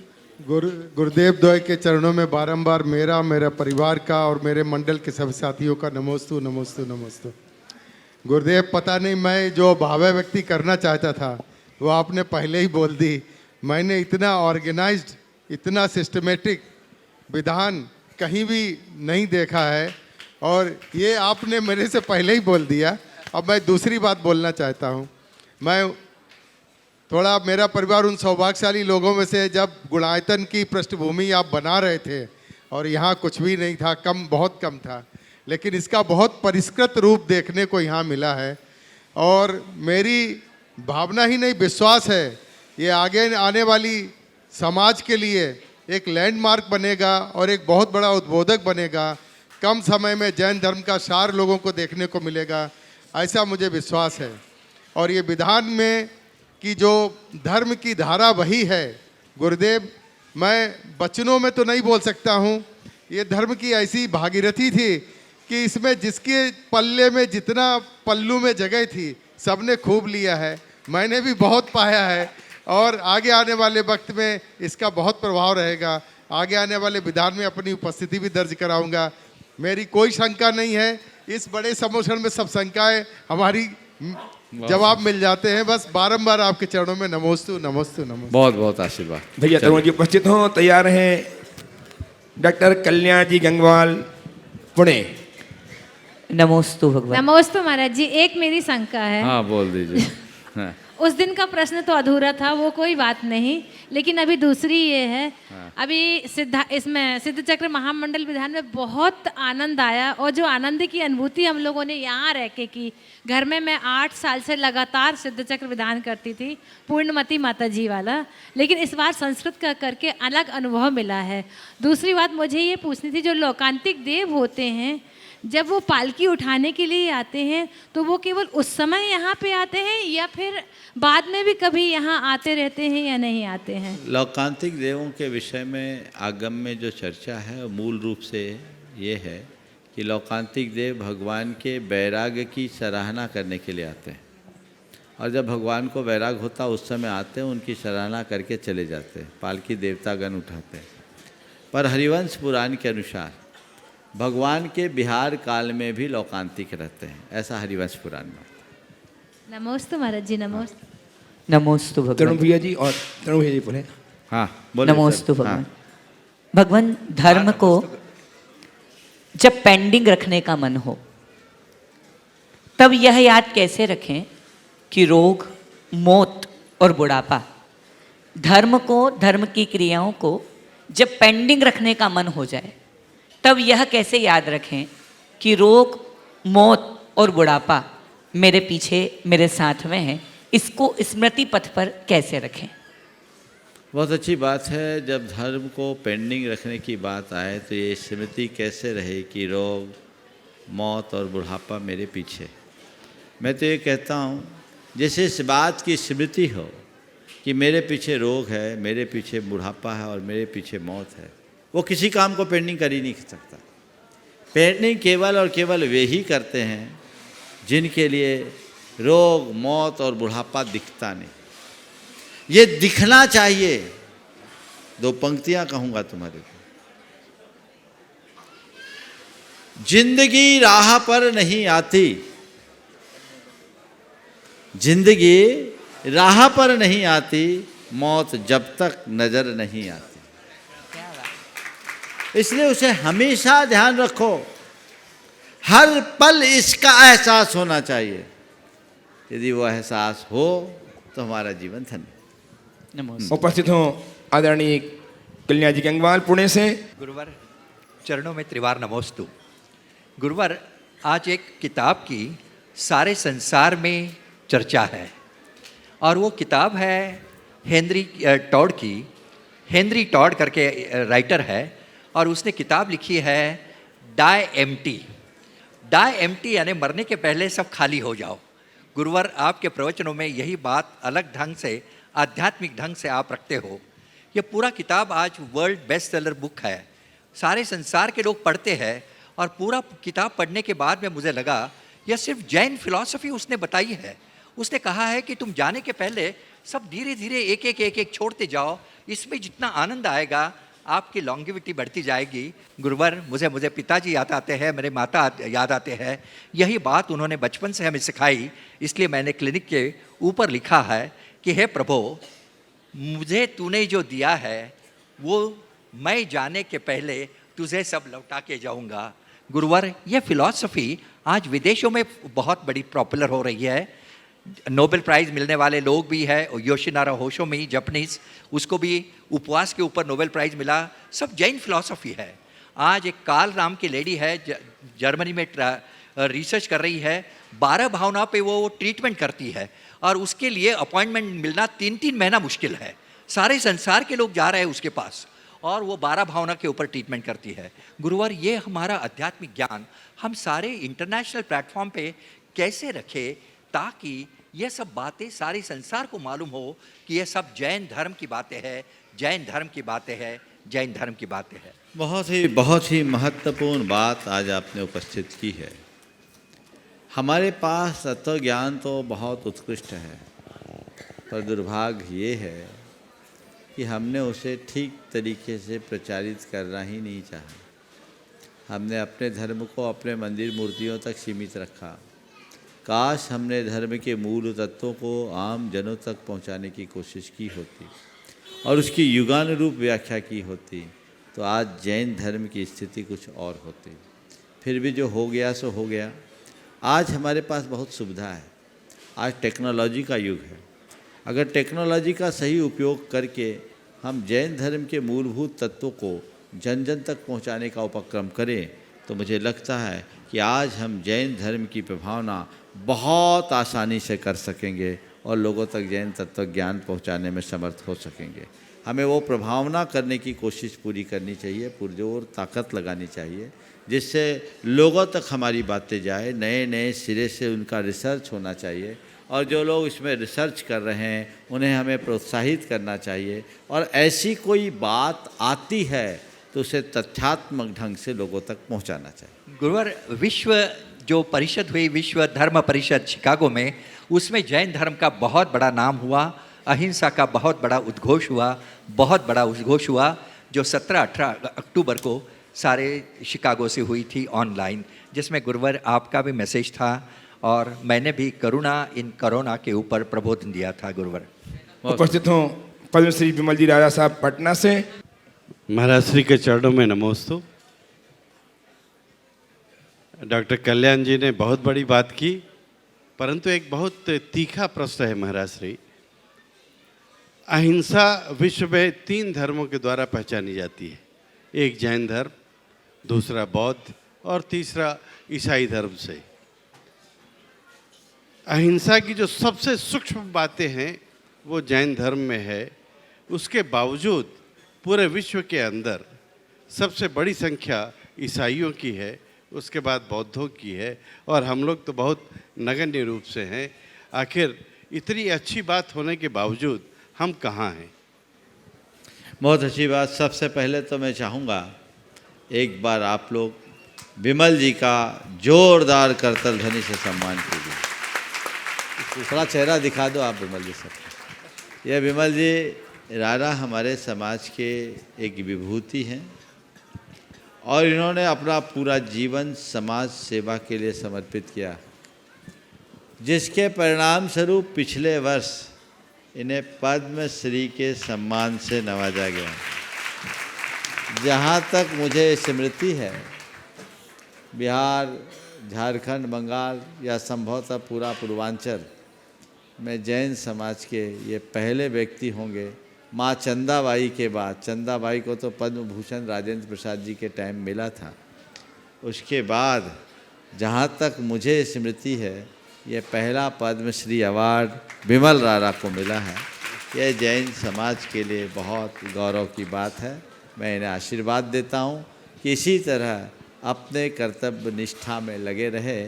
गुरुदेव द्वय के चरणों में बारंबार मेरा, मेरे परिवार का और मेरे मंडल के सभी साथियों का नमोस्तु नमोस्तु नमोस्तु। गुरुदेव, पता नहीं मैं जो भाव व्यक्ति करना चाहता था वो आपने पहले ही बोल दी। मैंने इतना ऑर्गेनाइज्ड, इतना सिस्टमेटिक विधान कहीं भी नहीं देखा है और ये आपने मेरे से पहले ही बोल दिया। अब मैं दूसरी बात बोलना चाहता हूँ। मैं थोड़ा, मेरा परिवार उन सौभाग्यशाली लोगों में से, जब गुणायतन की पृष्ठभूमि आप बना रहे थे और यहाँ कुछ भी नहीं था, कम, बहुत कम था, लेकिन इसका बहुत परिष्कृत रूप देखने को यहाँ मिला है। और मेरी भावना ही नहीं, विश्वास है ये आगे आने वाली समाज के लिए एक लैंडमार्क बनेगा और एक बहुत बड़ा उद्बोधक बनेगा। कम समय में जैन धर्म का सार लोगों को देखने को मिलेगा, ऐसा मुझे विश्वास है। और ये विधान में कि जो धर्म की धारा वही है गुरुदेव, मैं वचनों में तो नहीं बोल सकता हूँ। ये धर्म की ऐसी भागीरथी थी कि इसमें जिसके पल्ले में जितना पल्लू में जगह थी सबने खूब लिया है, मैंने भी बहुत पाया है और आगे आने वाले वक्त में इसका बहुत प्रभाव रहेगा। आगे आने वाले विधान में अपनी उपस्थिति भी दर्ज कराऊंगा। मेरी कोई शंका नहीं है। इस बड़े सम्मोहन में सब शंकाएं हमारी जवाब मिल जाते हैं। बस बारंबार आपके चरणों में नमोस्तु नमोस्तु नमोस्तु। बहुत बहुत आशीर्वाद। भैया तरुण जी उपस्थित हों, तैयार हैं। डॉक्टर कल्याण जी गंगवाल, पुणे। नमोस्तु भगवान। नमोस्तु महाराज जी, एक मेरी शंका है। हाँ, बोल दीजिए। हाँ। उस दिन का प्रश्न तो अधूरा था, वो कोई बात नहीं, लेकिन अभी दूसरी ये है। अभी इसमें सिद्ध चक्र महामंडल विधान में बहुत आनंद आया और जो आनंद की अनुभूति हम लोगों ने यहाँ रह के की। घर में मैं 8 साल से लगातार सिद्ध चक्र विधान करती थी, पूर्णमती माता जी वाला, लेकिन इस बार संस्कृत का करके अलग अनुभव मिला है। दूसरी बात मुझे ये पूछनी थी, जो लोकांतिक देव होते हैं जब वो पालकी उठाने के लिए आते हैं तो वो केवल उस समय यहाँ पे आते हैं या फिर बाद में भी कभी यहाँ आते रहते हैं या नहीं आते हैं? लौकांतिक देवों के विषय में आगम में जो चर्चा है वो मूल रूप से ये है कि लौकांतिक देव भगवान के वैराग्य की सराहना करने के लिए आते हैं और जब भगवान को वैराग होता उस समय आते हैं, उनकी सराहना करके चले जाते हैं, पालकी देवतागण उठाते हैं। पर हरिवंश पुराण के अनुसार भगवान के विहार काल में भी लौकांतिक रहते हैं, ऐसा हरिवंश पुराण में। नमोस्तु महाराज जी। नमोस्तु। नमोस्तु भगवान। तरुण भैया जी और तरुण भैया जी बोले। हाँ बोले। नमोस्तु भगवान। भगवान, धर्म को जब पेंडिंग रखने का मन हो तब यह याद कैसे रखें कि रोग, मौत और बुढ़ापा, धर्म को, धर्म की क्रियाओं को जब पेंडिंग रखने का मन हो जाए तब यह कैसे याद रखें कि रोग, मौत और बुढ़ापा मेरे पीछे मेरे साथ में है, इसको स्मृति पथ पर कैसे रखें? बहुत अच्छी बात है। जब धर्म को पेंडिंग रखने की बात आए तो ये स्मृति कैसे रहे कि रोग, मौत और बुढ़ापा मेरे पीछे। मैं तो ये कहता हूँ जैसे इस बात की स्मृति हो कि मेरे पीछे रोग है, मेरे पीछे बुढ़ापा है और मेरे पीछे मौत है, वो किसी काम को पेंडिंग कर ही नहीं सकता। पेंडिंग केवल और केवल वे ही करते हैं जिनके लिए रोग, मौत और बुढ़ापा दिखता नहीं। ये दिखना चाहिए। दो पंक्तियां कहूंगा तुम्हारे को। जिंदगी राह पर नहीं आती, जिंदगी राह पर नहीं आती, मौत जब तक नजर नहीं आती। इसलिए उसे हमेशा ध्यान रखो, हर पल इसका एहसास होना चाहिए। यदि वो एहसास हो तो हमारा जीवन धन्य। उपस्थित हो आदरणीय कल्याण जी गंगवाल पुणे से। गुरुवर चरणों में त्रिवार नमोस्तु। गुरुवर आज एक किताब की सारे संसार में चर्चा है और वो किताब है हेनरी टॉड की। हेनरी टॉड करके राइटर है और उसने किताब लिखी है डाई एम्प्टी। डाई एम्प्टी यानी मरने के पहले सब खाली हो जाओ। गुरुवर आपके प्रवचनों में यही बात अलग ढंग से, आध्यात्मिक ढंग से आप रखते हो। ये पूरा किताब आज वर्ल्ड बेस्ट सेलर बुक है, सारे संसार के लोग पढ़ते हैं। और पूरा किताब पढ़ने के बाद में मुझे लगा यह सिर्फ जैन फिलॉसफी उसने बताई है। उसने कहा है कि तुम जाने के पहले सब धीरे धीरे एक एक छोड़ते जाओ, इसमें जितना आनंद आएगा आपकी लॉन्गिविटी बढ़ती जाएगी। गुरुवर मुझे पिताजी याद आते हैं, मेरे माता याद आते हैं। यही बात उन्होंने बचपन से हमें सिखाई। इसलिए मैंने क्लिनिक के ऊपर लिखा है कि हे प्रभु, मुझे तूने जो दिया है वो मैं जाने के पहले तुझे सब लौटा के जाऊंगा। गुरुवर ये फिलॉसफी आज विदेशों में बहुत बड़ी पॉपुलर हो रही है। नोबेल प्राइज़ मिलने वाले लोग भी है, योशिनारा होशोमी जापानीज, उसको भी उपवास के ऊपर नोबेल प्राइज़ मिला। सब जैन फिलॉसफी है। आज एक काल नाम की लेडी है, जर्मनी में रिसर्च कर रही है, 12 भावना पे वो ट्रीटमेंट करती है और उसके लिए अपॉइंटमेंट मिलना 3-3 महीना मुश्किल है। सारे संसार के लोग जा रहे हैं उसके पास और वो 12 भावना के ऊपर ट्रीटमेंट करती है। गुरुवर ये हमारा आध्यात्मिक ज्ञान हम सारे इंटरनेशनल प्लेटफॉर्म पे कैसे रखें ताकि ये सब बातें सारे संसार को मालूम हो कि ये सब जैन धर्म की बातें हैं, जैन धर्म की बातें हैं, जैन धर्म की बातें हैं। बहुत ही महत्वपूर्ण बात आज आपने उपस्थित की है। हमारे पास तत्व ज्ञान तो बहुत उत्कृष्ट है, पर दुर्भाग्य ये है कि हमने उसे ठीक तरीके से प्रचारित करना ही नहीं चाहा। हमने अपने धर्म को अपने मंदिर मूर्तियों तक सीमित रखा। काश हमने धर्म के मूल तत्वों को आम जनों तक पहुंचाने की कोशिश की होती और उसकी युगानुरूप व्याख्या की होती तो आज जैन धर्म की स्थिति कुछ और होती। फिर भी जो हो गया सो हो गया। आज हमारे पास बहुत सुविधा है। आज टेक्नोलॉजी का युग है। अगर टेक्नोलॉजी का सही उपयोग करके हम जैन धर्म के मूलभूत तत्वों को जन जन तक पहुंचाने का उपक्रम करें तो मुझे लगता है कि आज हम जैन धर्म की प्रभावना बहुत आसानी से कर सकेंगे और लोगों तक जैन तत्व ज्ञान पहुंचाने में समर्थ हो सकेंगे। हमें वो प्रभावना करने की कोशिश पूरी करनी चाहिए, पुरजोर ताकत लगानी चाहिए, जिससे लोगों तक हमारी बातें जाए। नए नए सिरे से उनका रिसर्च होना चाहिए और जो लोग इसमें रिसर्च कर रहे हैं उन्हें हमें प्रोत्साहित करना चाहिए। और ऐसी कोई बात आती है तो उसे तथ्यात्मक ढंग से लोगों तक पहुंचाना चाहिए। गुरुवर विश्व जो परिषद हुई, विश्व धर्म परिषद शिकागो में, उसमें जैन धर्म का बहुत बड़ा नाम हुआ, अहिंसा का बहुत बड़ा उद्घोष हुआ, बहुत बड़ा उद्घोष हुआ, जो 17-18 अक्टूबर को सारे शिकागो से हुई थी ऑनलाइन, जिसमें गुरुवर आपका भी मैसेज था और मैंने भी करुणा इन कोरोना के ऊपर प्रबोधन दिया था। गुरुवर उपस्थित हों पद्मश्री विमल जी राजा साहब पटना से। महाराज श्री के चरणों में नमोस्तु। डॉक्टर कल्याण जी ने बहुत बड़ी बात की, परंतु एक बहुत तीखा प्रश्न है महाराज श्री। अहिंसा विश्व में 3 धर्मों के द्वारा पहचानी जाती है। एक जैन धर्म, दूसरा बौद्ध और तीसरा ईसाई धर्म से। अहिंसा की जो सबसे सूक्ष्म बातें हैं वो जैन धर्म में है। उसके बावजूद पूरे विश्व के अंदर सबसे बड़ी संख्या ईसाइयों की है, उसके बाद बौद्धों की है, और हम लोग तो बहुत नगण्य रूप से हैं। आखिर इतनी अच्छी बात होने के बावजूद हम कहाँ हैं? बहुत अच्छी बात। सबसे पहले तो मैं चाहूँगा एक बार आप लोग विमल जी का जोरदार करतल ध्वनि से सम्मान कीजिए। थोड़ा चेहरा दिखा दो आप विमल जी सबको। यह विमल जी रारा हमारे समाज के एक विभूति हैं और इन्होंने अपना पूरा जीवन समाज सेवा के लिए समर्पित किया, जिसके परिणाम स्वरूप पिछले वर्ष इन्हें पद्मश्री के सम्मान से नवाजा गया। जहाँ तक मुझे स्मृति है, बिहार, झारखंड, बंगाल या संभवतः पूरा पूर्वांचल में जैन समाज के ये पहले व्यक्ति होंगे। माँ चंदाबाई के बाद, चंदाबाई को तो पद्म भूषण राजेंद्र प्रसाद जी के टाइम मिला था, उसके बाद जहाँ तक मुझे स्मृति है ये पहला पद्मश्री अवार्ड विमल रारा को मिला है। यह जैन समाज के लिए बहुत गौरव की बात है। मैं इन्हें आशीर्वाद देता हूँ कि इसी तरह अपने कर्तव्य निष्ठा में लगे रहे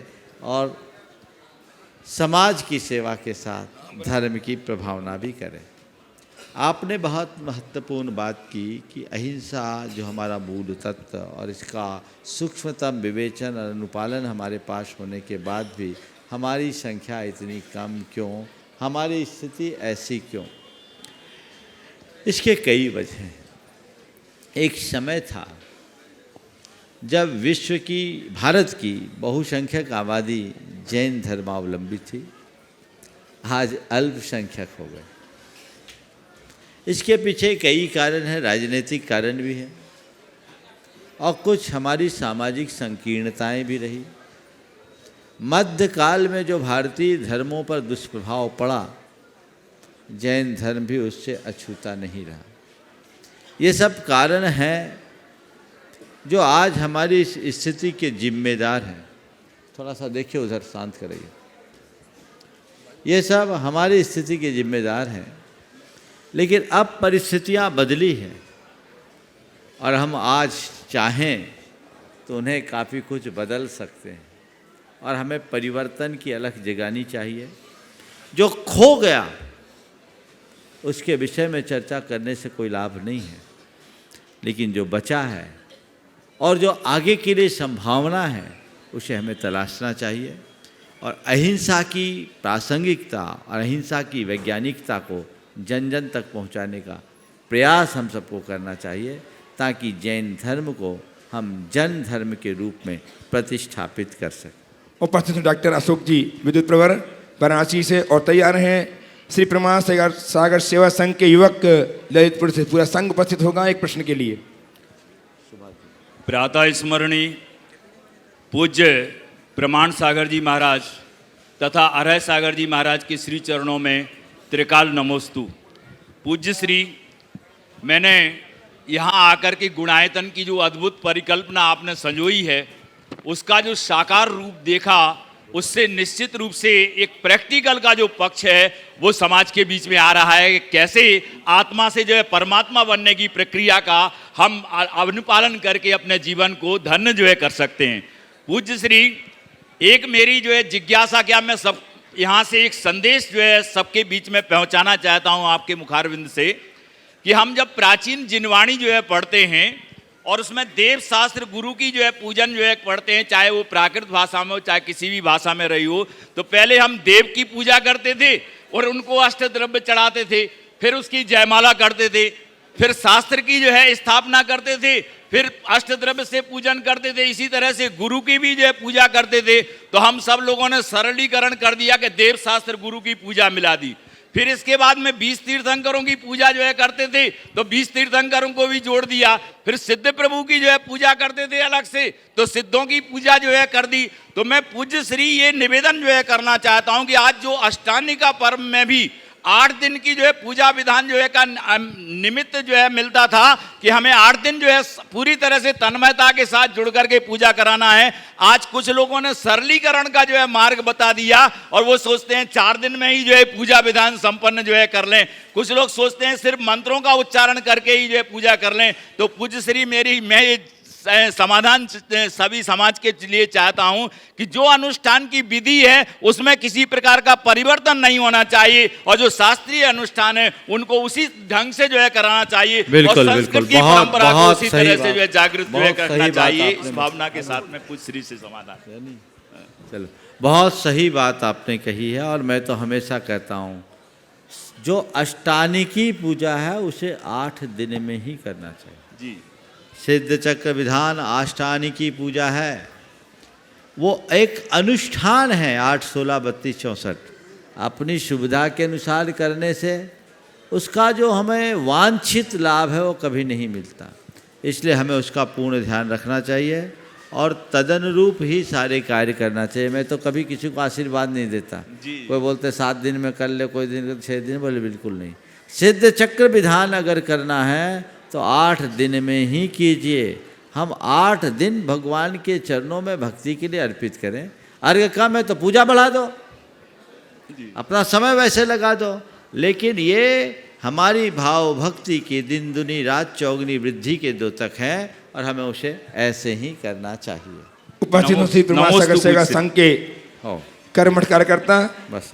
और समाज की सेवा के साथ धर्म की प्रभावना भी करें। आपने बहुत महत्वपूर्ण बात की कि अहिंसा जो हमारा मूल तत्व और इसका सूक्ष्मतम विवेचन और अनुपालन हमारे पास होने के बाद भी हमारी संख्या इतनी कम क्यों, हमारी स्थिति ऐसी क्यों? इसके कई वजह हैं। एक समय था जब विश्व की, भारत की बहुसंख्यक आबादी जैन धर्मावलंबी थी, आज अल्पसंख्यक हो गए। इसके पीछे कई कारण हैं, राजनीतिक कारण भी हैं और कुछ हमारी सामाजिक संकीर्णताएं भी रही। मध्यकाल में जो भारतीय धर्मों पर दुष्प्रभाव पड़ा, जैन धर्म भी उससे अछूता नहीं रहा। ये सब कारण हैं जो आज हमारी इस स्थिति के जिम्मेदार हैं। थोड़ा सा देखिए उधर, शांत करिए। ये सब हमारी स्थिति के जिम्मेदार हैं, लेकिन अब परिस्थितियां बदली हैं और हम आज चाहें तो उन्हें काफ़ी कुछ बदल सकते हैं और हमें परिवर्तन की अलख जगानी चाहिए। जो खो गया उसके विषय में चर्चा करने से कोई लाभ नहीं है, लेकिन जो बचा है और जो आगे के लिए संभावना है उसे हमें तलाशना चाहिए और अहिंसा की प्रासंगिकता और अहिंसा की वैज्ञानिकता को जन जन तक पहुंचाने का प्रयास हम सबको करना चाहिए, ताकि जैन धर्म को हम जन धर्म के रूप में प्रतिष्ठापित कर सकें। उपस्थित डॉक्टर अशोक जी विद्युत प्रवर वाराणसी से और तैयार हैं श्री प्रमाण सागर सेवा संघ के युवक ललितपुर से। पूरा संघ उपस्थित होगा एक प्रश्न के लिए। प्रातः स्मरणीय पूज्य प्रमाण सागर जी महाराज तथा अरह सागर जी महाराज के श्री चरणों में त्रिकाल नमोस्तु। पूज्य श्री, मैंने यहाँ आकर के गुणायतन की जो अद्भुत परिकल्पना आपने संजोई है, उसका जो साकार रूप देखा, उससे निश्चित रूप से एक प्रैक्टिकल का जो पक्ष है वो समाज के बीच में आ रहा है। कैसे आत्मा से जो है परमात्मा बनने की प्रक्रिया का हम अनुपालन करके अपने जीवन को धन्य जो है कर सकते हैं। पूज्य श्री, एक मेरी जो है जिज्ञासा, क्या मैं सब यहाँ से एक संदेश जो है सबके बीच में पहुँचाना चाहता हूँ आपके मुखारविंद से, कि हम जब प्राचीन जिनवाणी जो है पढ़ते हैं और उसमें देव शास्त्र गुरु की जो है पूजन जो है पढ़ते हैं, चाहे वो प्राकृत भाषा में हो चाहे किसी भी भाषा में रही हो, तो पहले हम देव की पूजा करते थे और उनको अष्टद्रव्य चढ़ाते थे, फिर उसकी जयमाला करते थे, फिर शास्त्र की जो है स्थापना करते थे, फिर अष्टद्रव्य से पूजन करते थे, इसी तरह से गुरु की भी जो है पूजा करते थे। तो हम सब लोगों ने सरलीकरण कर दिया कि देव शास्त्र गुरु की पूजा मिला दी। फिर इसके बाद में 20 तीर्थंकरों की पूजा जो है करते थे, तो 20 तीर्थंकरों को भी जोड़ दिया। फिर सिद्ध प्रभु की जो है पूजा करते थे अलग से, तो सिद्धों की पूजा जो है कर दी। तो मैं पूज्य श्री ये निवेदन जो है करना चाहता हूं कि आज जो अष्टांगिका पर्व में भी 8 दिन की जो है पूजा विधान जो है का निमित्त जो है मिलता था कि हमें 8 दिन जो है पूरी तरह से तन्मयता के साथ जुड़ करके पूजा कराना है। आज कुछ लोगों ने सरलीकरण का जो है मार्ग बता दिया और वो सोचते हैं 4 दिन में ही जो है पूजा विधान संपन्न जो है कर लें। कुछ लोग सोचते हैं सिर्फ मंत्रों का उच्चारण करके ही जो है पूजा कर लें। तो पूज्य श्री मैं ये समाधान सभी समाज के लिए चाहता हूं कि जो अनुष्ठान की विधि है उसमें किसी प्रकार का परिवर्तन नहीं होना चाहिए और जो शास्त्रीय अनुष्ठान है उनको उसी ढंग से जो है कराना चाहिए। बिल्कुल, और बिल्कुल, संस्कृत की परंपरा को उसी तरह से जो है जागृत जो है बहुत करना सही बात चाहिए। आपने इस भावना के साथ में पूज्य श्री से समाधान। चलो, बहुत सही बात आपने कही है और मैं तो हमेशा कहता हूँ जो अष्टानिकी पूजा है उसे 8 दिन में ही करना चाहिए। जी, सिद्ध चक्र विधान अष्टानिकी पूजा है, वो एक अनुष्ठान है। 8, 16, 32, 64 अपनी सुविधा के अनुसार करने से उसका जो हमें वांछित लाभ है वो कभी नहीं मिलता। इसलिए हमें उसका पूर्ण ध्यान रखना चाहिए और तदनुरूप ही सारे कार्य करना चाहिए। मैं तो कभी किसी को आशीर्वाद नहीं देता। कोई बोलते 7 दिन में कर ले, कोई दिन 6 दिन, बोले बिल्कुल नहीं। सिद्ध चक्र विधान अगर करना है तो 8 दिन में ही कीजिए। हम 8 दिन भगवान के चरणों में भक्ति के लिए अर्पित करें। अर्घ कम है तो पूजा बढ़ा दो, अपना समय वैसे लगा दो, लेकिन ये हमारी भाव भक्ति की दिन दुनी रात चौगुनी वृद्धि के द्योतक है और हमें उसे ऐसे ही करना चाहिए। उपस्थित श्री प्रमाण सागर सेवा संघ के कर्मठ कार्यकर्ता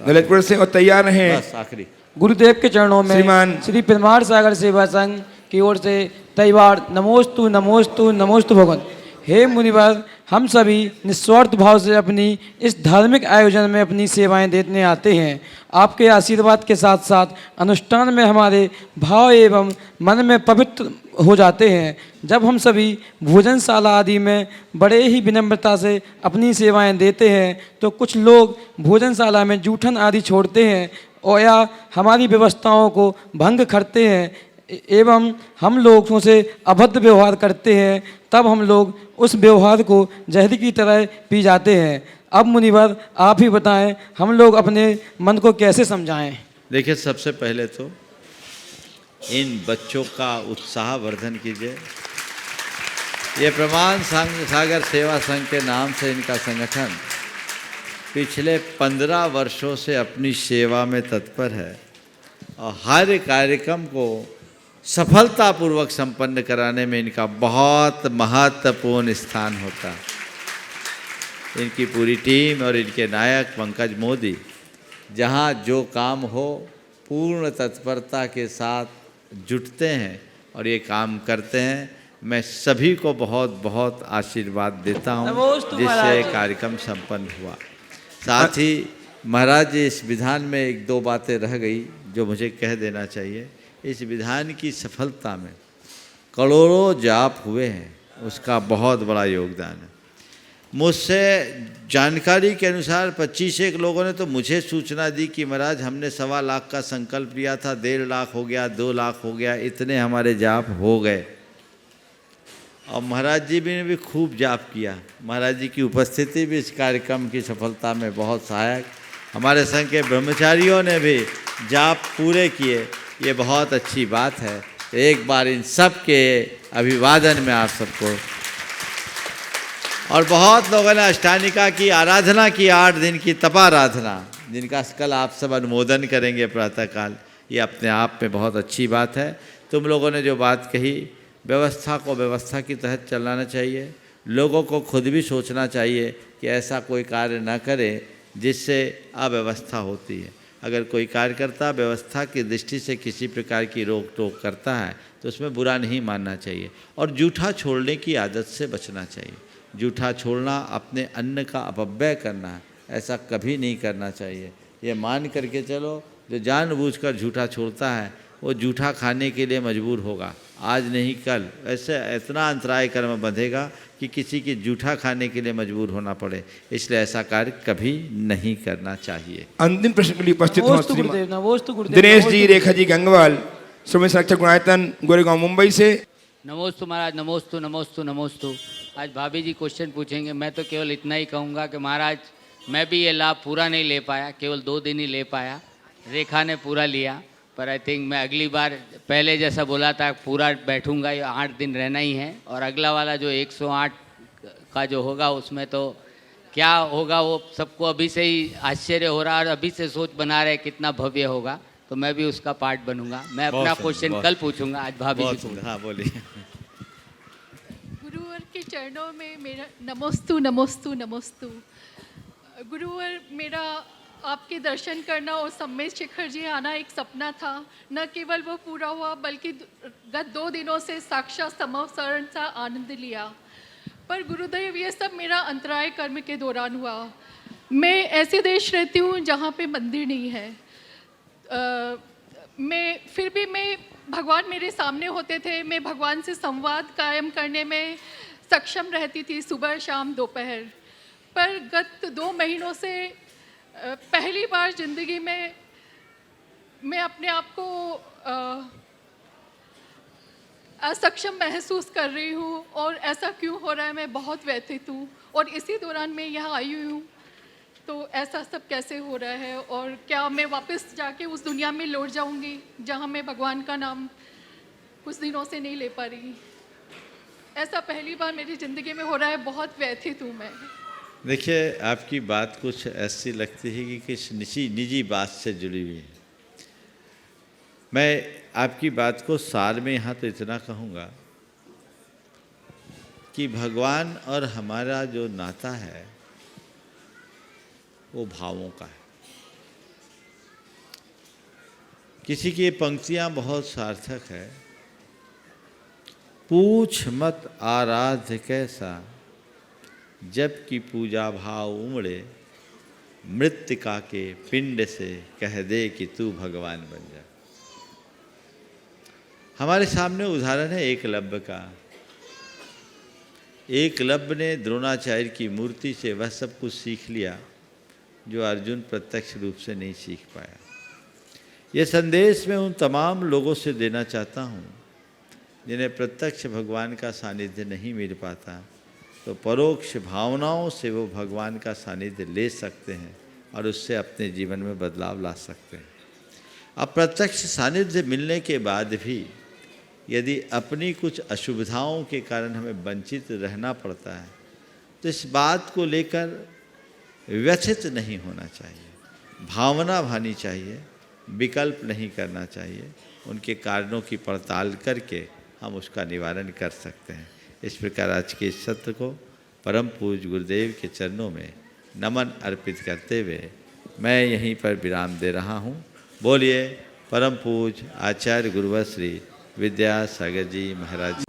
ललितपुर से और तैयार हैं आखिरी गुरुदेव के चरणों में श्रीमान श्री प्रमाण सागर सेवा संघ की ओर से तैवार नमोस्तु नमोस्तु नमोस्तु भगवान। हे मुनिवर, हम सभी निस्वार्थ भाव से अपनी इस धार्मिक आयोजन में अपनी सेवाएं देने आते हैं। आपके आशीर्वाद के साथ साथ अनुष्ठान में हमारे भाव एवं मन में पवित्र हो जाते हैं। जब हम सभी भोजनशाला आदि में बड़े ही विनम्रता से अपनी सेवाएं देते हैं तो कुछ लोग भोजनशाला में जूठन आदि छोड़ते हैं और या हमारी व्यवस्थाओं को भंग करते हैं एवं हम लोगों से अभद्र व्यवहार करते हैं। तब हम लोग उस व्यवहार को जहर की तरह पी जाते हैं। अब मुनिवर आप ही बताएं, हम लोग अपने मन को कैसे समझाएं? देखिए, सबसे पहले तो इन बच्चों का उत्साह वर्धन कीजिए। ये प्रमाण सागर सेवा संघ के नाम से इनका संगठन पिछले 15 वर्षों से अपनी सेवा में तत्पर है और हर कार्यक्रम को सफलतापूर्वक संपन्न कराने में इनका बहुत महत्वपूर्ण स्थान होता है। इनकी पूरी टीम और इनके नायक पंकज मोदी जहाँ जो काम हो पूर्ण तत्परता के साथ जुटते हैं और ये काम करते हैं। मैं सभी को बहुत बहुत आशीर्वाद देता हूँ जिससे कार्यक्रम संपन्न हुआ। साथ ही महाराज जी, इस विधान में 1-2 बातें रह गई जो मुझे कह देना चाहिए। इस विधान की सफलता में करोड़ों जाप हुए हैं, उसका बहुत बड़ा योगदान है। मुझसे जानकारी के अनुसार 25 लोगों ने तो मुझे सूचना दी कि महाराज हमने 1.25 लाख का संकल्प लिया था, 1.5 लाख हो गया, 2 लाख हो गया, इतने हमारे जाप हो गए। और महाराज जी ने भी खूब जाप किया। महाराज जी की उपस्थिति भी इस कार्यक्रम की सफलता में बहुत सहायक। हमारे संघ के ब्रह्मचारियों ने भी जाप पूरे किए, ये बहुत अच्छी बात है। एक बार इन सब के अभिवादन में आप सबको। और बहुत लोगों ने अष्टानिका की आराधना की, 8 दिन की तपाराधना, जिनका कल आप सब अनुमोदन करेंगे प्रातःकाल। ये अपने आप में बहुत अच्छी बात है। तुम लोगों ने जो बात कही, व्यवस्था को व्यवस्था की तहत चलाना चाहिए। लोगों को खुद भी सोचना चाहिए कि ऐसा कोई कार्य न करें जिससे अव्यवस्था होती है। अगर कोई कार्यकर्ता व्यवस्था की दृष्टि से किसी प्रकार की रोक टोक करता है तो उसमें बुरा नहीं मानना चाहिए और जूठा छोड़ने की आदत से बचना चाहिए। जूठा छोड़ना अपने अन्न का अपव्यय करना है, ऐसा कभी नहीं करना चाहिए। ये मान करके चलो, जो जानबूझकर झूठा छोड़ता है वो जूठा खाने के लिए मजबूर होगा, आज नहीं कल। ऐसे इतना अंतराय कर्म बंधेगा कि किसी की जूठा खाने के लिए मजबूर होना पड़े, इसलिए ऐसा कार्य कभी नहीं करना चाहिए। अंतिम प्रश्न के लिए उपस्थित हो दिनेश जी, रेखा जी गंगवाल, श्रमिक संरक्षक गुणायतन, गोरेगांव, मुंबई से। नमोस्तु महाराज, नमोस्तु नमोस्तु नमोस्तु। आज भाभी जी क्वेश्चन पूछेंगे। मैं तो केवल इतना ही कहूँगा कि महाराज मैं भी ये लाभ पूरा नहीं ले पाया, केवल 2 दिन ही ले पाया। रेखा ने पूरा लिया, पर आई थिंक मैं अगली बार पहले जैसा बोला था पूरा बैठूंगा, ये 8 दिन रहना ही है। और अगला वाला जो 108 का जो होगा उसमें तो क्या होगा वो सबको अभी से ही आश्चर्य हो रहा है और अभी से सोच बना रहे कितना भव्य होगा, तो मैं भी उसका पार्ट बनूंगा। मैं अपना क्वेश्चन कल पूछूंगा, आज भाभी जी पूछूंगा। हाँ बोलिए। गुरुवर के चरणों में मेरा नमोस्तु नमोस्तु नमोस्तु। गुरुवर, मेरा आपके दर्शन करना और सम्मेद शिखर जी आना एक सपना था। न केवल वो पूरा हुआ बल्कि गत 2 दिनों से साक्षात समवसरण सा आनंद लिया। पर गुरुदेव, ये सब मेरा अंतराय कर्म के दौरान हुआ। मैं ऐसे देश रहती हूँ जहाँ पे मंदिर नहीं है। फिर भी भगवान मेरे सामने होते थे, मैं भगवान से संवाद कायम करने में सक्षम रहती थी, सुबह शाम दोपहर। पर गत 2 महीनों से पहली बार ज़िंदगी में मैं अपने आप को असक्षम महसूस कर रही हूँ। और ऐसा क्यों हो रहा है, मैं बहुत व्यथित हूँ। और इसी दौरान मैं यहाँ आई हूँ, तो ऐसा सब कैसे हो रहा है? और क्या मैं वापस जाके उस दुनिया में लौट जाऊँगी जहाँ मैं भगवान का नाम कुछ दिनों से नहीं ले पा रही? ऐसा पहली बार मेरी ज़िंदगी में हो रहा है, बहुत व्यथित हूँ मैं। देखिए, आपकी बात कुछ ऐसी लगती है कि किस निजी बात से जुड़ी हुई है। मैं आपकी बात को सार में यहाँ तो इतना कहूँगा कि भगवान और हमारा जो नाता है वो भावों का है। किसी की ये पंक्तियाँ बहुत सार्थक है, पूछ मत आराध्य कैसा, जबकि पूजा भाव उमड़े, मृत्तिका के पिंड से कह दे कि तू भगवान बन जा। हमारे सामने उदाहरण है एकलव्य का। एकलव्य ने द्रोणाचार्य की मूर्ति से वह सब कुछ सीख लिया जो अर्जुन प्रत्यक्ष रूप से नहीं सीख पाया। ये संदेश मैं उन तमाम लोगों से देना चाहता हूँ जिन्हें प्रत्यक्ष भगवान का सानिध्य नहीं मिल पाता, तो परोक्ष भावनाओं से वो भगवान का सानिध्य ले सकते हैं और उससे अपने जीवन में बदलाव ला सकते हैं। अब प्रत्यक्ष सानिध्य मिलने के बाद भी यदि अपनी कुछ असुविधाओं के कारण हमें वंचित रहना पड़ता है, तो इस बात को लेकर व्यथित नहीं होना चाहिए, भावना भानी चाहिए, विकल्प नहीं करना चाहिए। उनके कारणों की पड़ताल करके हम उसका निवारण कर सकते हैं। इस प्रकार आज के इस सत्र को परम पूज्य गुरुदेव के चरणों में नमन अर्पित करते हुए मैं यहीं पर विराम दे रहा हूँ। बोलिए परम पूज्य आचार्य गुरुवर श्री विद्यासागर जी महाराज।